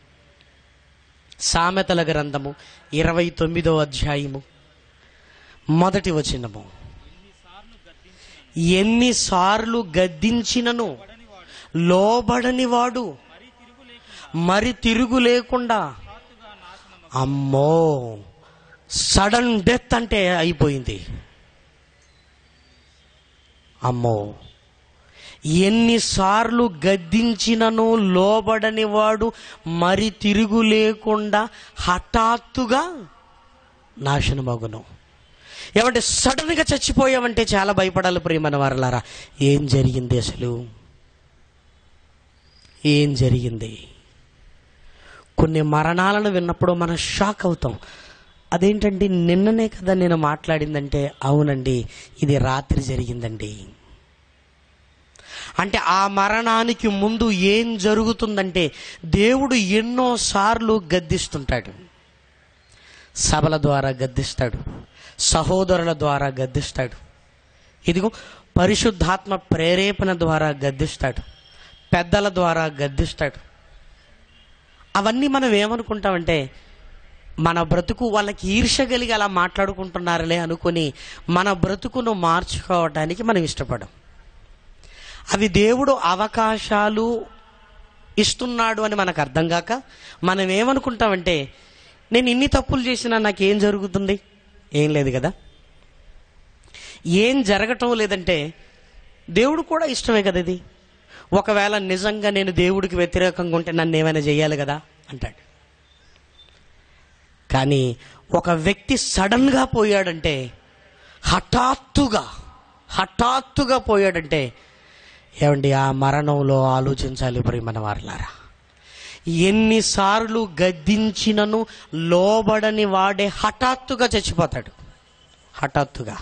సామెతల గ్రంథము 29వ అధ్యాయము మొదటి వచనము, ఎన్నిసార్లు గద్దించినను లోబడని వాడు మరి తిరుగు లేకుండా, అమ్మో సడన్ డెత్ అంటే అయిపోయింది. అమ్మో, ఎన్నిసార్లు గద్దించినను లోబడని వాడు మరి తిరుగు లేకుండా హఠాత్తుగా నాశనమగును. ఏమంటే సడన్గా చచ్చిపోయామంటే చాలా భయపడాలి ప్రియమైన వారలారా. ఏం జరిగింది అసలు? ఏం జరిగింది? కొన్ని మరణాలను విన్నప్పుడు మనం షాక్ అవుతాం. అదేంటండి, నిన్ననే కదా నేను మాట్లాడిందంటే, అవునండి ఇది రాత్రి జరిగిందండి. అంటే ఆ మరణానికి ముందు ఏం జరుగుతుందంటే, దేవుడు ఎన్నోసార్లు గద్దిస్తుంటాడు. సభల ద్వారా గద్దిస్తాడు, సహోదరుల ద్వారా గద్దిస్తాడు, ఇదిగో పరిశుద్ధాత్మ ప్రేరేపణ ద్వారా గద్దిస్తాడు, పెద్దల ద్వారా గద్దిస్తాడు. అవన్నీ మనం ఏమనుకుంటామంటే, మన బ్రతుకు వాళ్ళకి ఈర్ష్య కలిగి అలా మాట్లాడుకుంటున్నారులే అనుకుని మన బ్రతుకును మార్చుకోవడానికి మనం ఇష్టపడం. అవి దేవుడు అవకాశాలు ఇస్తున్నాడు అని మనకు అర్థం కాక మనం ఏమనుకుంటామంటే, నేను ఇన్ని తప్పులు చేసినా నాకేం జరుగుతుంది? ఏం లేదు కదా. ఏం జరగటం లేదంటే దేవుడు కూడా ఇష్టమే కదా ఇది. ఒకవేళ నిజంగా నేను దేవుడికి వ్యతిరేకంగా ఉంటే నన్ను ఏమైనా చేయాలి కదా అంటాడు. కానీ ఒక వ్యక్తి సడన్గా పోయాడంటే, హఠాత్తుగా పోయాడంటే ఏమండి, ఆ మరణంలో ఆలోచించాలి ప్రియమైన వారలారా. ఎన్నిసార్లు గద్దించినను లోబడని వాడే హఠాత్తుగా చచ్చిపోతాడు. హఠాత్తుగా.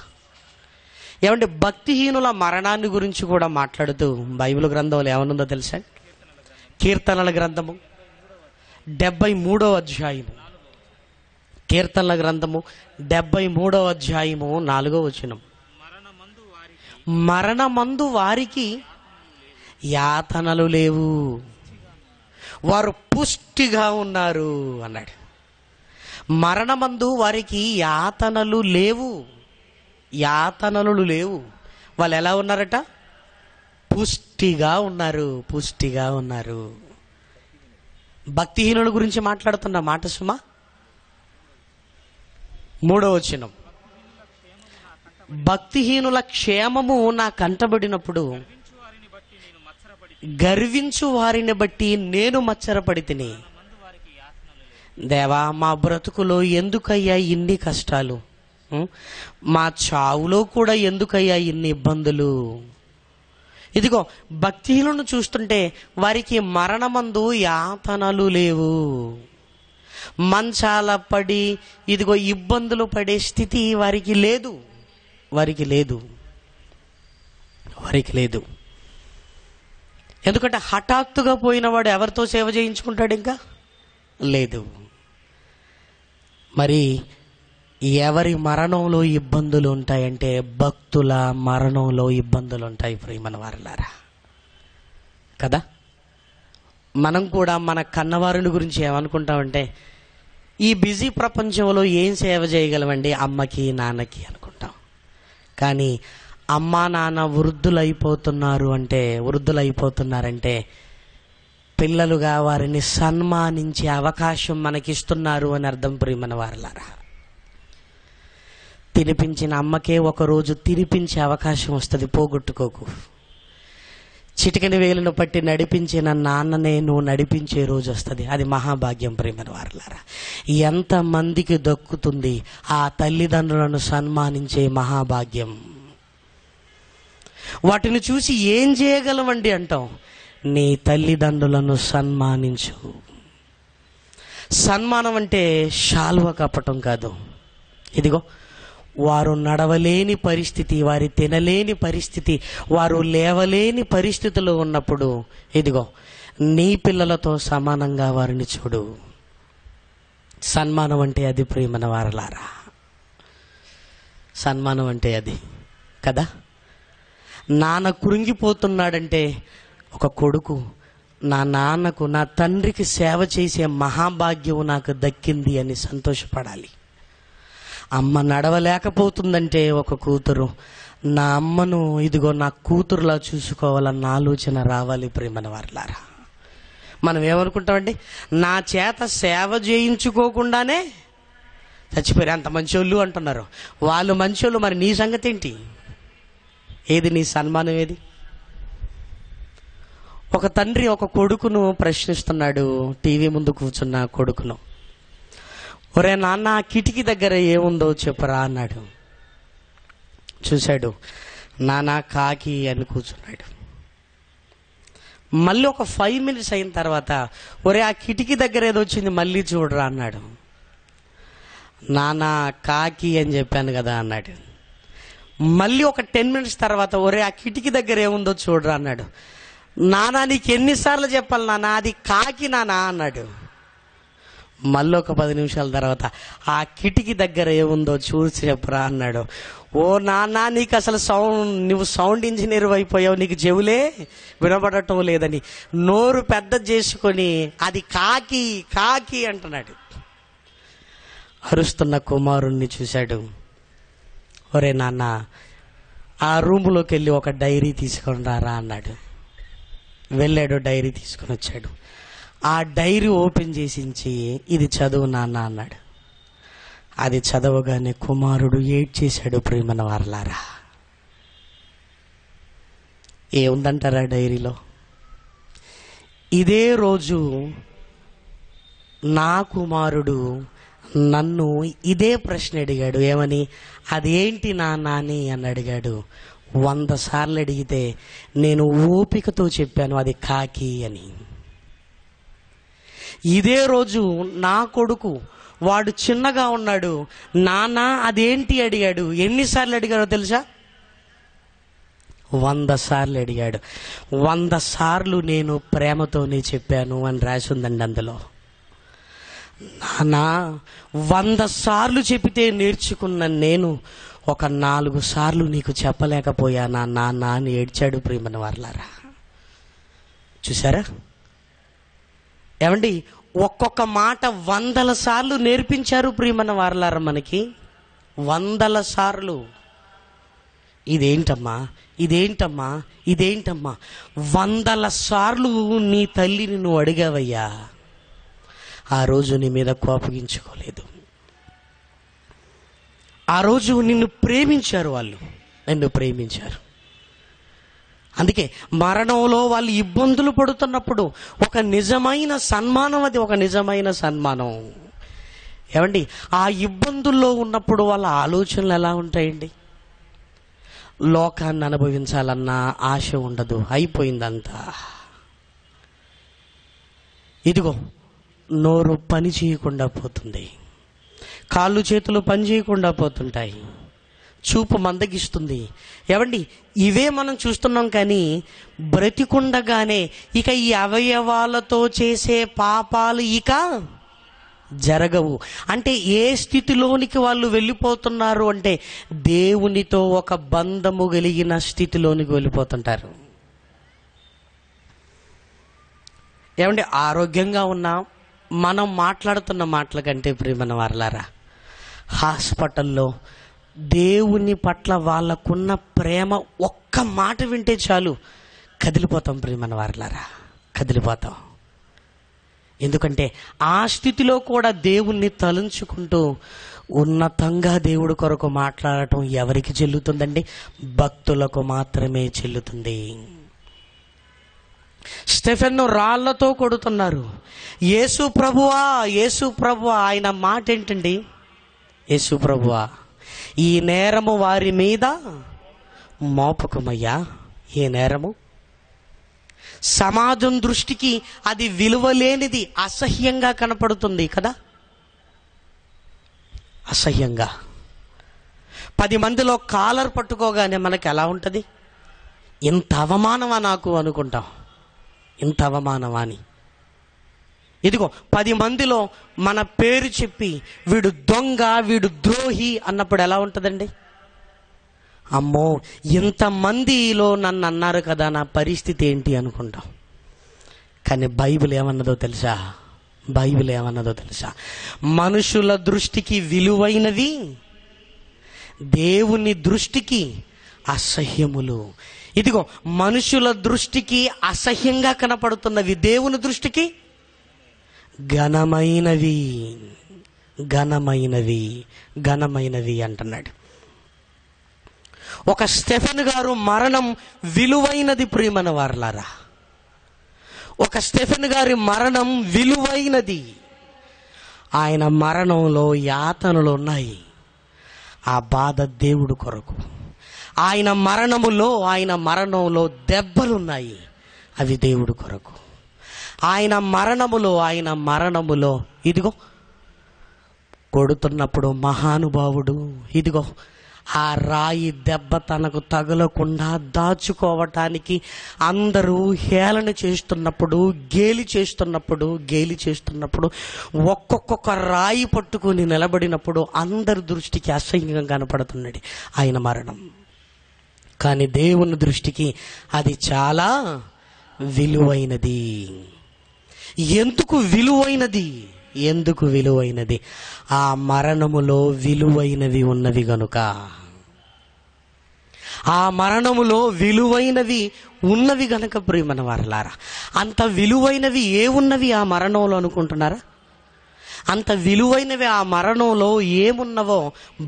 ఏమంటే భక్తిహీనుల మరణాన్ని గురించి కూడా మాట్లాడుతూ బైబిల్ గ్రంథంలో ఏమనుందో తెలుసా? కీర్తనల గ్రంథము 73వ అధ్యాయము, కీర్తనల గ్రంథము 73వ అధ్యాయము 4వ వచనం, మరణమందు వారికి యాతనలు లేవు, వారు పుష్టిగా ఉన్నారు అన్నాడు. మరణమందు వారికి యాతనలు లేవు. వాళ్ళు ఎలా ఉన్నారట? పుష్టిగా ఉన్నారు. భక్తిహీనుల గురించి మాట్లాడుతున్న మాట సుమా. 3వ వచనం, భక్తిహీనుల క్షేమము నా కంటబడినప్పుడు గర్వించు వారిని బట్టి నేను మత్సరపడి తిని. దేవా, మా బ్రతుకులో ఎందుకయ్యా ఇన్ని కష్టాలు? మా చావులో కూడా ఎందుకయ్యా ఇన్ని ఇబ్బందులు? ఇదిగో భక్తిహీనులను చూస్తుంటే వారికి మరణమందు యాతనలు లేవు. మంచాల పడి ఇదిగో ఇబ్బందులు పడే స్థితి వారికి లేదు. ఎందుకంటే హఠాత్తుగా పోయినవాడు ఎవరితో సేవ చేయించుకుంటాడు? ఇంకా లేదు. మరి ఎవరి మరణంలో ఇబ్బందులు ఉంటాయంటే భక్తుల మరణంలో ఇబ్బందులు ఉంటాయి ప్రియమైన వారలారా కదా. మనం కూడా మన కన్నవారిని గురించి ఏమనుకుంటామంటే, ఈ బిజీ ప్రపంచంలో ఏం సేవ చేయగలమండి అమ్మకి నాన్నకి అనుకుంటాం. కానీ అమ్మా నాన్న వృద్ధులైపోతున్నారంటే పిల్లలుగా వారిని సన్మానించే అవకాశం మనకిస్తున్నారు అని అర్థం ప్రియమైన వారలారా. తినిపించిన అమ్మకే ఒకరోజు తినిపించే అవకాశం వస్తుంది, పోగొట్టుకోకు. చిటికెని వేలును పట్టి నడిపించిన నాన్ననే నువ్వు నడిపించే రోజు వస్తుంది. అది మహాభాగ్యం ప్రియమైన వారలారా. ఎంతమందికి దక్కుతుంది ఆ తల్లిదండ్రులను సన్మానించే మహాభాగ్యం? వాటిని చూసి ఏం చేయగలమండి అంటాం. నీ తల్లిదండ్రులను సన్మానించు. సన్మానం అంటే శాలువ కప్పటం కాదు. ఇదిగో వారు నడవలేని పరిస్థితి, వారి తినలేని పరిస్థితి, వారు లేవలేని పరిస్థితిలో ఉన్నప్పుడు ఇదిగో నీ పిల్లలతో సమానంగా వారిని చూడు. సన్మానం అంటే అది ప్రియమైన వారలారా. సన్మానం అంటే అది కదా. నాన్న కృంగిపోతున్నాడంటే ఒక కొడుకు నా నాన్నకు, నా తండ్రికి సేవ చేసే మహాభాగ్యం నాకు దక్కింది అని సంతోషపడాలి. అమ్మ నడవలేకపోతుందంటే ఒక కూతురు నా అమ్మను ఇదిగో నా కూతురులా చూసుకోవాలన్న ఆలోచన రావాలి ప్రియమైన వారలారా. మనం ఏమనుకుంటామండి, నా చేత సేవ చేయించుకోకుండానే చచ్చిపోయారు, అంత మంచోళ్ళు అంటున్నారు. వాళ్ళు మంచోళ్ళు, మరి నీ సంగతి ఏంటి? ఏది నీ సన్మానం? ఏది? ఒక తండ్రి ఒక కొడుకును ప్రశ్నిస్తున్నాడు, టీవీ ముందు కూర్చున్న కొడుకును. ఒరే నాన్న, కిటికీ దగ్గర ఏముందో చెప్పరా అన్నాడు. చూశాడు, నాన్న కాకి అని కూర్చున్నాడు. మళ్ళీ ఒక 5 minutes అయిన తర్వాత, ఒరే ఆ కిటికీ దగ్గర ఏదో వచ్చింది మళ్ళీ చూడరా అన్నాడు. నాన్న కాకి అని చెప్పాను కదా అన్నాడు. మళ్ళీ ఒక 10 minutes తర్వాత, ఒరే ఆ కిటికీ దగ్గర ఏముందో చూడరా అన్నాడు. నానా నీకు ఎన్నిసార్లు చెప్పాలి నాన్న, అది కాకి నానా అన్నాడు. మళ్ళీ ఒక 10 నిమిషాల తర్వాత, ఆ కిటికీ దగ్గర ఏముందో చూసి చెప్పరా అన్నాడు. ఓ నాన్న, నీకు అసలు నువ్వు సౌండ్ ఇంజనీర్ అయిపోయావు, నీకు చెవులే వినబడటం లేదని నోరు పెద్ద చేసుకొని అది కాకి కాకి అంటున్నాడు. అరుస్తున్న కుమారుణ్ణి చూశాడు. ఒరే నాన్న, ఆ రూములోకి వెళ్ళి ఒక డైరీ తీసుకొని రారా అన్నాడు. వెళ్ళాడు, డైరీ తీసుకొని వచ్చాడు. ఆ డైరీ ఓపెన్ చేసించి ఇది చదువు నాన్న అన్నాడు. అది చదవగానే కుమారుడు ఏడ్చేశాడు ప్రియమైన వారలారా. ఏముందంటారా డైరీలో? ఇదే రోజు నా కుమారుడు నన్ను ఇదే ప్రశ్న అడిగాడు. ఏమని? అదేంటి నాన్న అని అడిగాడు. 100 సార్లు అడిగితే నేను ఓపికతో చెప్పాను అది కాకి అని. ఇదే రోజు నా కొడుకు, వాడు చిన్నగా ఉన్నాడు, నాన్న అదేంటి అడిగాడు. ఎన్నిసార్లు అడిగాడో తెలుసా? 100 సార్లు అడిగాడు. 100 సార్లు నేను ప్రేమతోనే చెప్పాను అని రాసి ఉందండి అందులో. నాన్న 100 సార్లు చెబితే నేర్చుకున్న నేను ఒక 4 సార్లు నీకు చెప్పలేకపోయానా నాన్న అని ఏడ్చాడు. ప్రియమైన వారలారా, చూసారా? ఏమండి, ఒక్కొక్క మాట 100 సార్లు నేర్పించారు ప్రియమైన వారలారా మనకి. 100 సార్లు. ఇదేంటమ్మా, ఇదేంటమ్మా, ఇదేంటమ్మా. 100 సార్లు నీ తల్లిని నువ్వు అడిగావయ్యా. ఆ రోజు నీ మీద కోపగించుకోలేదు. ఆ రోజు నిన్ను ప్రేమించారు, వాళ్ళు నిన్ను ప్రేమించారు. అందుకే మరణంలో వాళ్ళు ఇబ్బందులు పడుతున్నప్పుడు ఒక నిజమైన సన్మానం, అది ఒక నిజమైన సన్మానం. ఏమండి, ఆ ఇబ్బందుల్లో ఉన్నప్పుడు వాళ్ళ ఆలోచనలు ఎలా ఉంటాయండి? లోకాన్ని అనుభవించాలన్న ఆశ ఉండదు, అయిపోయిందంతా. ఇదిగో నోరు పని చేయకుండా పోతుంది, కాళ్ళు చేతులు పని చేయకుండా పోతుంటాయి, చూపు మందగిస్తుంది. ఏమండి, ఇవే మనం చూస్తున్నాం. కానీ బ్రతికుండగానే ఇక ఈ అవయవాలతో చేసే పాపాలు ఇక జరగవు. అంటే ఏ స్థితిలోనికి వాళ్ళు వెళ్ళిపోతున్నారు అంటే దేవునితో ఒక బంధము కలిగిన స్థితిలోనికి వెళ్ళిపోతుంటారు. ఏమండి, ఆరోగ్యంగా ఉన్నా మనం మాట్లాడుతున్న మాటల కంటే ప్రియమైన వారలారా, హాస్పిటల్లో దేవుని పట్ల వాళ్ళకున్న ప్రేమ ఒక్క మాట వింటే చాలు కదిలిపోతాం ప్రియమైన వారలారా, కదిలిపోతాం. ఎందుకంటే ఆ స్థితిలో కూడా దేవుణ్ణి తలంచుకుంటూ ఉన్నతంగా దేవుడి కొరకు మాట్లాడటం ఎవరికి చెల్లుతుందండి? భక్తులకు మాత్రమే చెల్లుతుంది. స్టెఫెన్ను రాళ్లతో కొడుతున్నారు. యేసు ప్రభువా, యేసు ప్రభువా. ఆయన మాట ఏంటండి? యేసు ప్రభువా, ఈ నేరము వారి మీద మోపకమయ్యా. ఏ నేరము? సమాజం దృష్టికి అది విలువలేనిది, అసహ్యంగా కనపడుతుంది కదా, అసహ్యంగా. 10 మందిలో కాలర్ పట్టుకోగానే మనకి ఎలా ఉంటుంది? ఇంత అవమానమా నాకు అనుకుంటాం, ఇంత అవమానమా అని. ఇదిగో 10 మందిలో మన పేరు చెప్పి వీడు దొంగ, వీడు ద్రోహి అన్నప్పుడు ఎలా ఉంటుందండి? అమ్మో, ఇంతమందిలో నన్ను అన్నారు కదా, నా పరిస్థితి ఏంటి అనుకుంటాం. కానీ బైబిల్ ఏమన్నదో తెలుసా? బైబిల్ ఏమన్నదో తెలుసా? మనుషుల దృష్టికి విలువైనవి దేవుని దృష్టికి అసహ్యములు. ఇదిగో మనుషుల దృష్టికి అసహ్యంగా కనపడుతున్నవి దేవుని దృష్టికి ఘనమైనవి, ఘనమైనవి, ఘనమైనవి అంటున్నాడు. ఒక స్టెఫెన్ గారు మరణం విలువైనది ప్రియమైన వారలారా. ఒక స్టెఫెన్ గారి మరణం విలువైనది. ఆయన మరణంలో యాతనలు ఉన్నాయి, ఆ బాధ దేవుడు కొరకు. ఆయన మరణంలో దెబ్బలున్నాయి, అవి దేవుడు కొరకు. ఆయన మరణములో ఇదిగో కొడుతున్నప్పుడు మహానుభావుడు ఇదిగో ఆ రాయి దెబ్బ తనకు తగలకుండా దాచుకోవటానికి అందరూ హేళన చేస్తున్నప్పుడు, గేలి చేస్తున్నప్పుడు ఒక్కొక్క రాయి పట్టుకుని నిలబడినప్పుడు అందరి దృష్టికి అసహ్యంగా కనపడుతున్నాడు ఆయన మరణం. కానీ దేవుని దృష్టికి అది చాలా విలువైనది. ఎందుకు విలువైనది? ఆ మరణములో విలువైనవి ఉన్నవి గనుక. ఆ మరణములో విలువైనవి ఉన్నవి గనక ప్రియమైన వారలారా. అంత విలువైనవి ఏ ఉన్నవి ఆ మరణంలో అనుకుంటున్నారా? అంత విలువైనవి ఆ మరణంలో ఏమున్నవో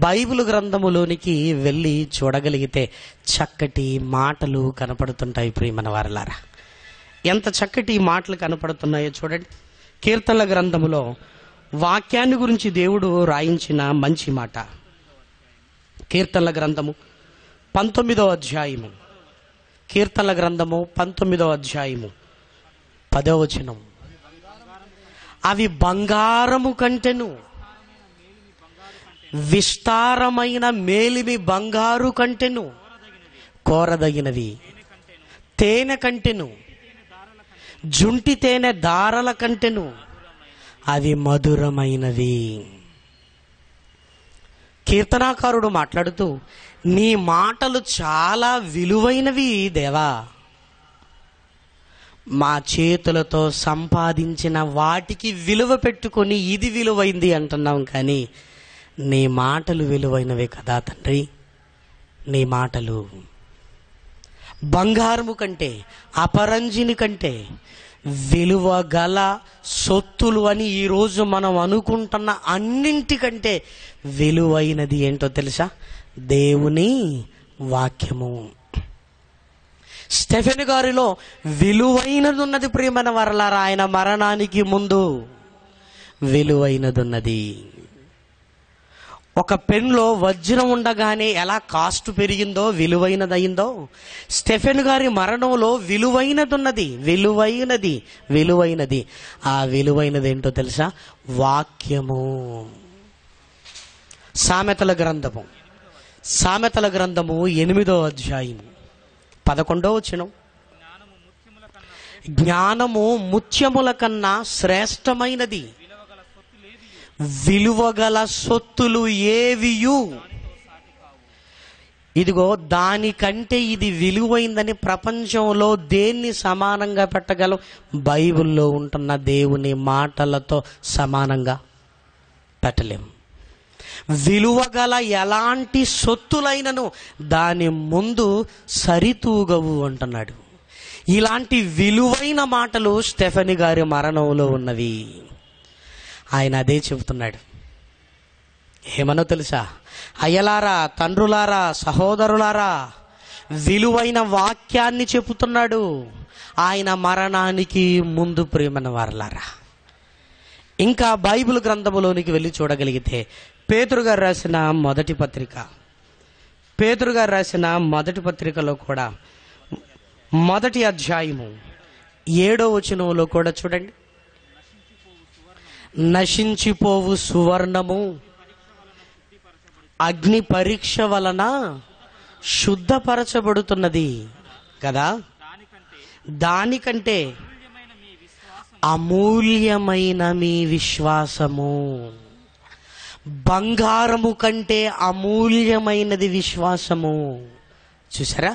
బైబిల్ గ్రంథములోనికి వెళ్ళి చూడగలిగితే చక్కటి మాటలు కనపడుతుంటాయి ప్రియమైన వారలారా. ఎంత చక్కటి మాటలు కనపడుతున్నాయో చూడండి. కీర్తనల గ్రంథములో వాక్యాన్ని గురించి దేవుడు రాయించిన మంచి మాట. కీర్తనల గ్రంథము 19వ అధ్యాయము, కీర్తనల గ్రంథము 19వ అధ్యాయము 10వ వచనం. అవి బంగారము కంటెను, విస్తారమైన మేలిమి బంగారు కంటెను, కోరదగినవి తేనె కంటెను, జుంటి తేనె దారల కంటెను, అవి మధురమైనవి. కీర్తనాకారుడు మాట్లాడుతూ, నీ మాటలు చాలా విలువైనవి దేవా, మా చేతులతో సంపాదించిన వాటికి విలువ పెట్టుకొని ఇది విలువైంది అంటున్నాం, కానీ నీ మాటలు విలువైనవే కదా తండ్రి. నీ మాటలు బంగారము కంటే, అపరంజిని కంటే విలువ గల సొత్తులు అని ఈరోజు మనం అనుకుంటున్న అన్నింటికంటే విలువైనది ఏంటో తెలుసా? దేవుని వాక్యము. స్టెఫెన్ గారిలో విలువైనది ఉన్నది ప్రియమైన వారలారా. ఆయన మరణానికి ముందు విలువైనది ఉన్నది. ఒక పెన్లో వజ్రం ఉండగానే ఎలా కాస్ట్ పెరిగిందో, విలువైనదయిందో, స్టెఫెన్ గారి మరణంలో విలువైనది ఉన్నది. విలువైనది. ఆ విలువైనది ఏంటో తెలుసా? వాక్యము. సామెతల గ్రంథము 8వ అధ్యాయము 11వ వచనం. జ్ఞానము ముత్యముల కన్నా శ్రేష్టమైనది, విలువగల సొత్తులు ఏవియు. ఇదిగో దానికంటే ఇది విలువైందని ప్రపంచంలో దేన్ని సమానంగా పెట్టగలం? బైబిల్లో ఉంటున్న దేవుని మాటలతో సమానంగా పెట్టలేం. విలువగల ఎలాంటి సొత్తులైనను దాని ముందు సరితూగవు అంటున్నాడు. ఇలాంటి విలువైన మాటలు స్టెఫెన్ గారి మరణంలో ఉన్నవి. ఆయన అదే చెబుతున్నాడు. ఏమనో తెలుసా? అయ్యలారా, తండ్రులారా, సహోదరులారా, విలువైన వాక్యాన్ని చెబుతున్నాడు ఆయన మరణానికి ముందు ప్రియమైన వారలారా. ఇంకా బైబిల్ గ్రంథములోనికి వెళ్ళి చూడగలిగితే పేతురు గారు రాసిన మొదటి పత్రికలో కూడా 1వ అధ్యాయము 7వ వచనంలో కూడా చూడండి. నశించిపోవు సువర్ణము అగ్ని పరీక్ష వలన శుద్ధపరచబడుతున్నది కదా, దానికంటే అమూల్యమైన మీ విశ్వాసము. బంగారము కంటే అమూల్యమైనది విశ్వాసము. చూసారా?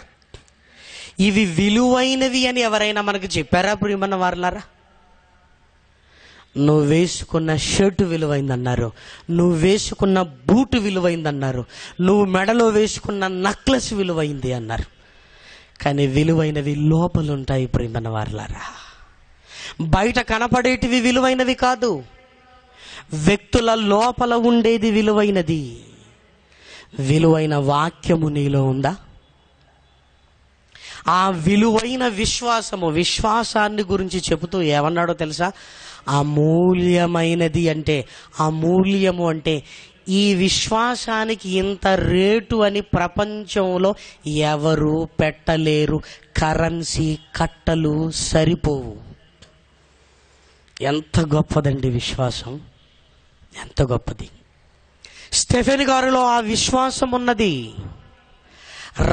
ఇవి విలువైనవి అని ఎవరైనా మనకు చెప్పారా ప్రియమైన వారలారా? నువ్వు వేసుకున్న షర్టు విలువైందన్నారు, నువ్వు వేసుకున్న బూటు విలువైందన్నారు, నువ్వు మెడలో వేసుకున్న నెక్లెస్ విలువైంది అన్నారు. కానీ విలువైనవి లోపల ఉంటాయి ప్రియమైన వారలారా. బయట కనపడేటివి విలువైనవి కాదు, వ్యక్తుల లోపల ఉండేది విలువైనది. విలువైన వాక్యము నీలో ఉందా? ఆ విలువైన విశ్వాసాన్ని గురించి చెబుతూ ఏమన్నాడో తెలుసా? అమూల్యమైనది అంటే, అమూల్యము అంటే ఈ విశ్వాసానికి ఇంత రేటు అని ప్రపంచంలో ఎవరు పెట్టలేరు. కరెన్సీ కట్టలు సరిపోవు. ఎంత గొప్పదండి విశ్వాసం, ఎంత గొప్పది. స్టెఫెన్ గారిలో ఆ విశ్వాసం ఉన్నది.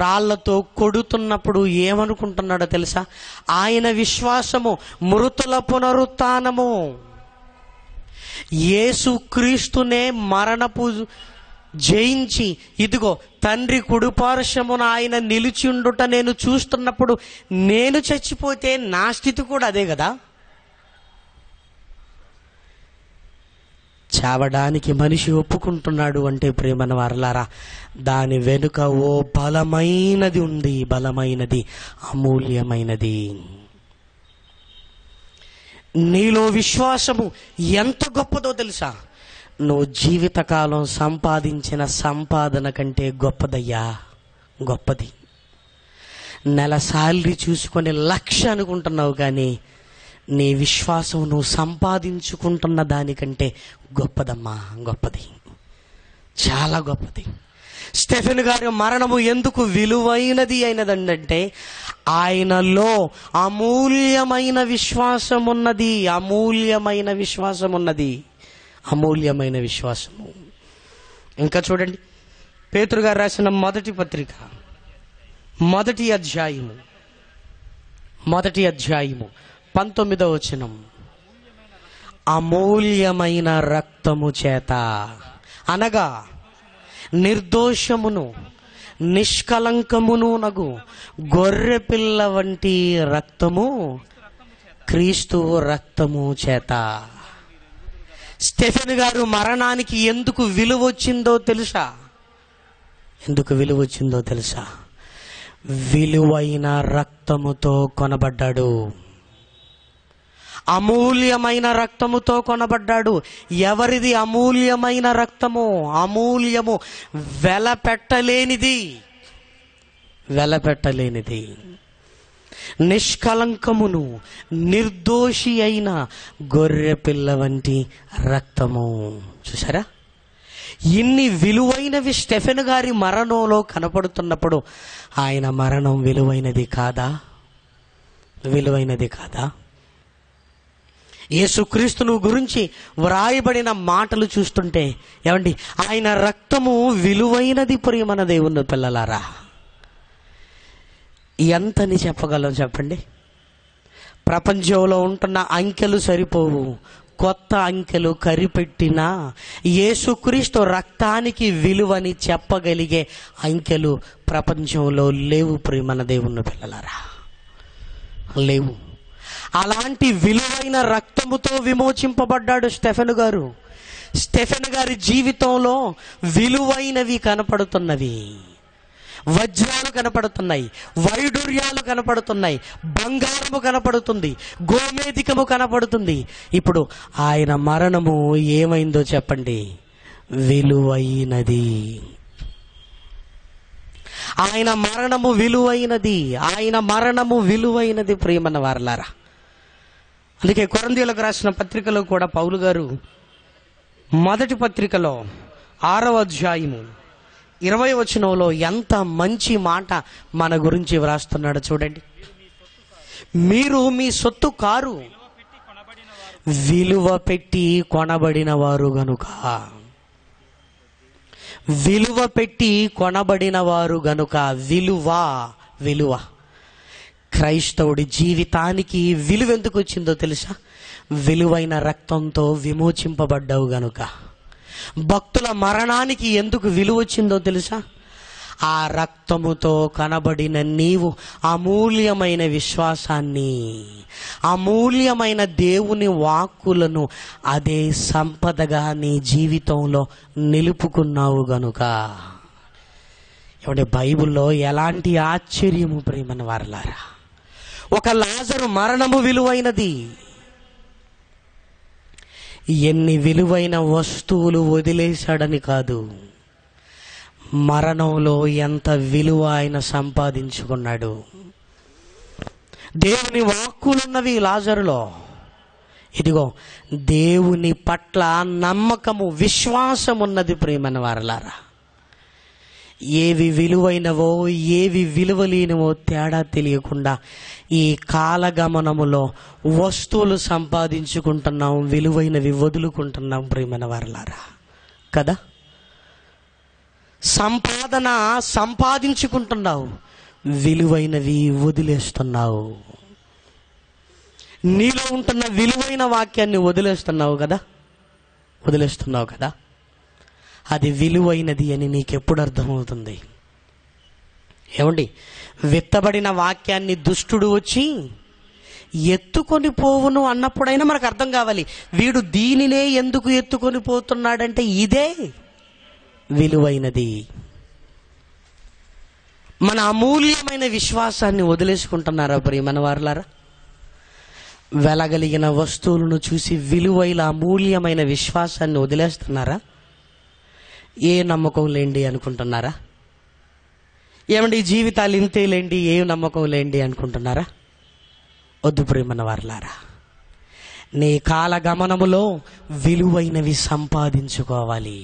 రాళ్లతో కొడుతున్నప్పుడు ఏమనుకుంటున్నాడో తెలుసా? ఆయన విశ్వాసము మృతుల పునరుత్థానము. యేసుక్రీస్తునే మరణపు జయించి ఇదిగో తండ్రి కుడిపార్శ్వమున ఆయన నిలిచిండుట నేను చూస్తున్నప్పుడు నేను చచ్చిపోతే నా స్థితి కూడా అదే కదా. చావడానికి మనిషి ఒప్పుకుంటున్నాడు అంటే ప్రేమన వారలారా, దాని వెనుక ఓ బలమైనది ఉంది, బలమైనది, అమూల్యమైనది. నీలో విశ్వాసము ఎంత గొప్పదో తెలుసా? నువ్వు జీవితకాలం సంపాదించిన సంపాదన కంటే గొప్పదయ్యా, గొప్పది. నెల సాలరీ చూసుకొని 1,00,000 అనుకుంటున్నావు, కానీ నీ విశ్వాసం నువ్వు సంపాదించుకుంటున్న దానికంటే గొప్పదమ్మా, గొప్పది, చాలా గొప్పది. స్టెఫెన్ గారి మరణము ఎందుకు విలువైనది అయినదంటే ఆయనలో అమూల్యమైన విశ్వాసం ఉన్నది, అమూల్యమైన విశ్వాసం ఉన్నది, అమూల్యమైన విశ్వాసము. ఇంకా చూడండి, పేతురు గారు రాసిన మొదటి పత్రిక మొదటి అధ్యాయము 19వ వచనం. అమూల్యమైన రక్తము చేత అనగా నిర్దోషమును నిష్కలంకమును నగు గొర్రె పిల్ల వంటి రక్తము, క్రీస్తు రక్తము చేత. స్టెఫెన్ గారు మరణానికి ఎందుకు విలువ వచ్చిందో తెలుసా? ఎందుకు విలువ వచ్చిందో తెలుసా? విలువైన రక్తముతో కొనబడ్డాడు, అమూల్యమైన రక్తముతో కొనబడ్డాడు. ఎవరిది అమూల్యమైన రక్తము? అమూల్యము, వెలపెట్టలేనిది, వెలపెట్టలేనిది. నిష్కలంకమును నిర్దోషి అయిన గొర్రె పిల్ల వంటి రక్తము. చూసారా, ఇన్ని విలువైనవి స్టెఫెన్ గారి మరణంలో కనపడుతున్నప్పుడు ఆయన మరణం విలువైనది కాదా? విలువైనది కాదా? యేసుక్రీస్తును గురించి వ్రాయబడిన మాటలు చూస్తుంటే ఏమండి, ఆయన రక్తము విలువైనది. ప్రియమైన దేవుని పిల్లలారా, ఎంతని చెప్పగలం చెప్పండి? ప్రపంచంలో ఉంటున్న అంకెలు సరిపోవు, కొత్త అంకెలు కరిపెట్టినా యేసుక్రీస్తు రక్తానికి విలువని చెప్పగలిగే అంకెలు ప్రపంచంలో లేవు. ప్రియమైన దేవుని పిల్లలారా, లేవు. అలాంటి విలువైన రక్తముతో విమోచింపబడ్డాడు స్టెఫెన్ గారు. స్టెఫెన్ గారి జీవితంలో విలువైనవి కనపడుతున్నవి. వజ్రాలు కనపడుతున్నాయి, వైడూర్యాలు కనపడుతున్నాయి, బంగారము కనపడుతుంది, గోమేధికము కనపడుతుంది. ఇప్పుడు ఆయన మరణము ఏమైందో చెప్పండి? విలువైనది. ఆయన మరణము విలువైనది, ఆయన మరణము విలువైనది. ప్రియమైన వారలారా, అందుకే కొరింథీయులకు రాసిన పత్రికలో కూడా పౌలు గారు మొదటి పత్రికలో 6వ అధ్యాయము 20వ వచనంలో ఎంత మంచి మాట మన గురించి వ్రాస్తున్నాడు చూడండి. మీరు మీ సొత్తు కారు, విలువ పెట్టి కొనబడిన వారు గనుక. విలువ పెట్టి కొనబడిన వారు గనుక. విలువ. క్రైస్తవుడి జీవితానికి విలువ ఎందుకు వచ్చిందో తెలుసా? విలువైన రక్తంతో విమోచింపబడ్డావు గనుక. భక్తుల మరణానికి ఎందుకు విలువ వచ్చిందో తెలుసా? ఆ రక్తముతో కనబడిన నీవు అమూల్యమైన విశ్వాసాన్ని, అమూల్యమైన దేవుని వాక్కులను అదే సంపదగా నీ జీవితంలో నిలుపుకున్నావు గనుక. ఏమంటే బైబిల్లో ఎలాంటి ఆశ్చర్యము ప్రియమైన వారలారా! ఒక లాజరు మరణము విలువైనది. ఎన్ని విలువైన వస్తువులు వదిలేశాడని కాదు, మరణంలో ఎంత విలువ ఆయన సంపాదించుకున్నాడు. దేవుని వాక్కులున్నవి లాజరులో. ఇదిగో, దేవుని పట్ల నమ్మకము, విశ్వాసం ఉన్నది ప్రియమైన వారలారా. ఏవి విలువైనవో ఏవి విలువలేనివో తేడా తెలియకుండా ఈ కాలగమనములో వస్తువులు సంపాదించుకుంటున్నాం, విలువైనవి వదులుకుంటున్నాం ప్రియమైన వారలారా, కదా? సంపాదన సంపాదించుకుంటున్నావు, విలువైనవి వదిలేస్తున్నావు. నీలో ఉంటున్న విలువైన వాక్యాన్ని వదిలేస్తున్నావు కదా. అది విలువైనది అని నీకెప్పుడు అర్థమవుతుంది? ఏమండి, విత్తబడిన వాక్యాన్ని దుష్టుడు వచ్చి ఎత్తుకొని పోవును అన్నప్పుడైనా మనకు అర్థం కావాలి, వీడు దీనినే ఎందుకు ఎత్తుకొని పోతున్నాడంటే ఇదే విలువైనది. మన అమూల్యమైన విశ్వాసాన్ని వదిలేసుకుంటున్నారా ప్రియమైన వారలారా? వెలగలిగిన వస్తువులను చూసి విలువైన అమూల్యమైన విశ్వాసాన్ని వదిలేస్తున్నారా? ఏ నమ్మకం లేండి అనుకుంటున్నారా? ఏమండి జీవితాలు ఇంతేలేండి, ఏ నమ్మకం లేండి అనుకుంటున్నారా? వద్దు ప్రియమైన వారలారా, నీ కాల గమనములో విలువైనవి సంపాదించుకోవాలి.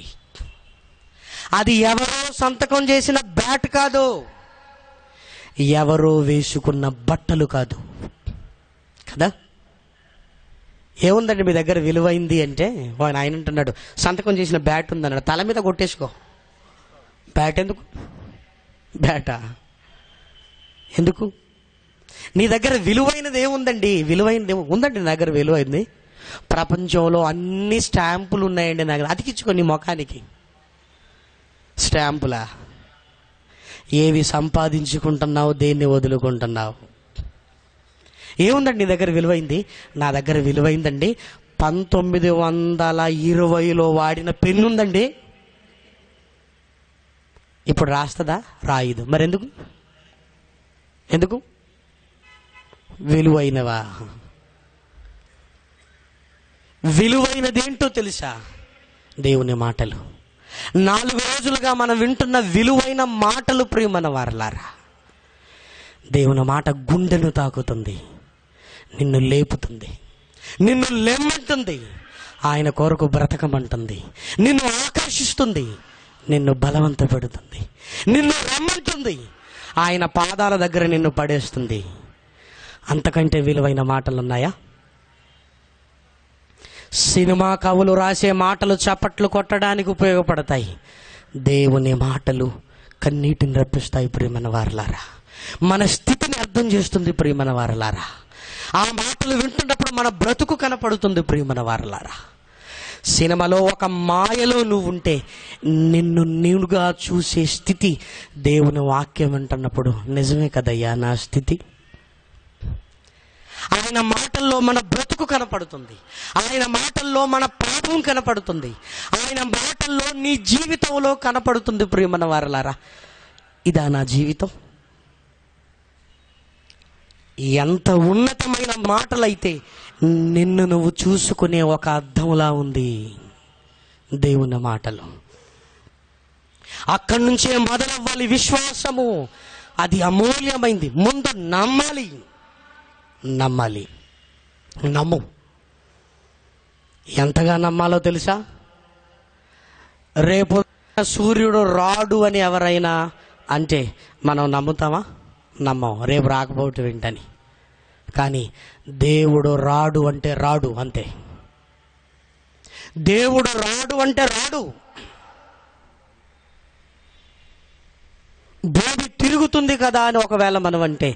అది ఎవరో సంతకం చేసిన బ్యాట్ కాదు, ఎవరో వేసుకున్న బట్టలు కాదు కదా. ఏముందండి మీ దగ్గర విలువైంది అంటే, ఆయన అంటున్నాడు సంతకం చేసిన బ్యాట్ ఉందన్నాడు, తల మీద కొట్టేసుకో. బ్యాట్ ఎందుకు? బ్యాటా ఎందుకు? నీ దగ్గర విలువైనది ఏముందండి? విలువైనది ఉందండి నా దగ్గర విలువైంది. ప్రపంచంలో అన్ని స్టాంపులు ఉన్నాయండి నా దగ్గర. అతికించుకో నీ ముఖానికి. స్టాంపులా? ఏవి సంపాదించుకుంటున్నావు, దేన్ని వదులుకుంటున్నావు? ఏముందండి నీ దగ్గర విలువైంది? నా దగ్గర విలువైందండి 1920లో వాడిన పెన్ను ఉందండి. ఇప్పుడు రాస్తుందా? రాయదు. మరి ఎందుకు? ఎందుకు? విలువైనవా? విలువైనదేంటో తెలుసా? దేవుని మాటలు. 4 రోజులుగా మనం వింటున్న విలువైన మాటలు ప్రియమైన వారలారా, దేవుని మాట గుండెను తాకుతుంది, నిన్ను లేపుతుంది, నిన్ను లెమ్మంటుంది, ఆయన కొరకు బ్రతకమంటుంది, నిన్ను ఆకర్షిస్తుంది, నిన్ను బలవంత పెడుతుంది, నిన్ను రమ్మంటుంది, ఆయన పాదాల దగ్గర నిన్ను పడేస్తుంది. అంతకంటే విలువైన మాటలు ఉన్నాయా? సినిమా కవులు రాసే మాటలు చప్పట్లు కొట్టడానికి ఉపయోగపడతాయి. దేవుని మాటలు కన్నీటిని రప్పిస్తాయి ప్రియమైన వారలారా. మన స్థితిని అర్థం చేస్తుంది ప్రియమైన వారలారా. ఆ మాటలు వింటున్నప్పుడు మన బ్రతుకు కనపడుతుంది ప్రియమైన వారలారా. సినిమాలో ఒక మాయలో నువ్వు ఉంటే నిన్ను నీవుగా చూసే స్థితి దేవుని వాక్యం వింటున్నప్పుడు నిజమే కదయ్యా నా స్థితి. ఆయన మాటల్లో మన బ్రతుకు కనపడుతుంది, ఆయన మాటల్లో మన పాపం కనపడుతుంది, ఆయన మాటల్లో నీ జీవితంలో కనపడుతుంది ప్రియమైన వారలారా. ఇదా నా జీవితం? ఎంత ఉన్నతమైన మాటలైతే నిన్ను నువ్వు చూసుకునే ఒక అర్థంలా ఉంది దేవుని మాటలు. అక్కడి నుంచే మొదలవ్వాలి విశ్వాసము. అది అమూల్యమైంది. ముందు నమ్మాలి. నమ్ము. ఎంతగా నమ్మాలో తెలుసా? రేపు సూర్యుడు రాడు అని ఎవరైనా అంటే మనం నమ్ముతామా? నమ్మం. రేపు రాకపోవటం ఏంటని. కానీ దేవుడు రాడు అంటే రాడు, అంతే. దేవుడు రాడు అంటే రాడు. భూమి తిరుగుతుంది కదా అని ఒకవేళ మనం అంటే,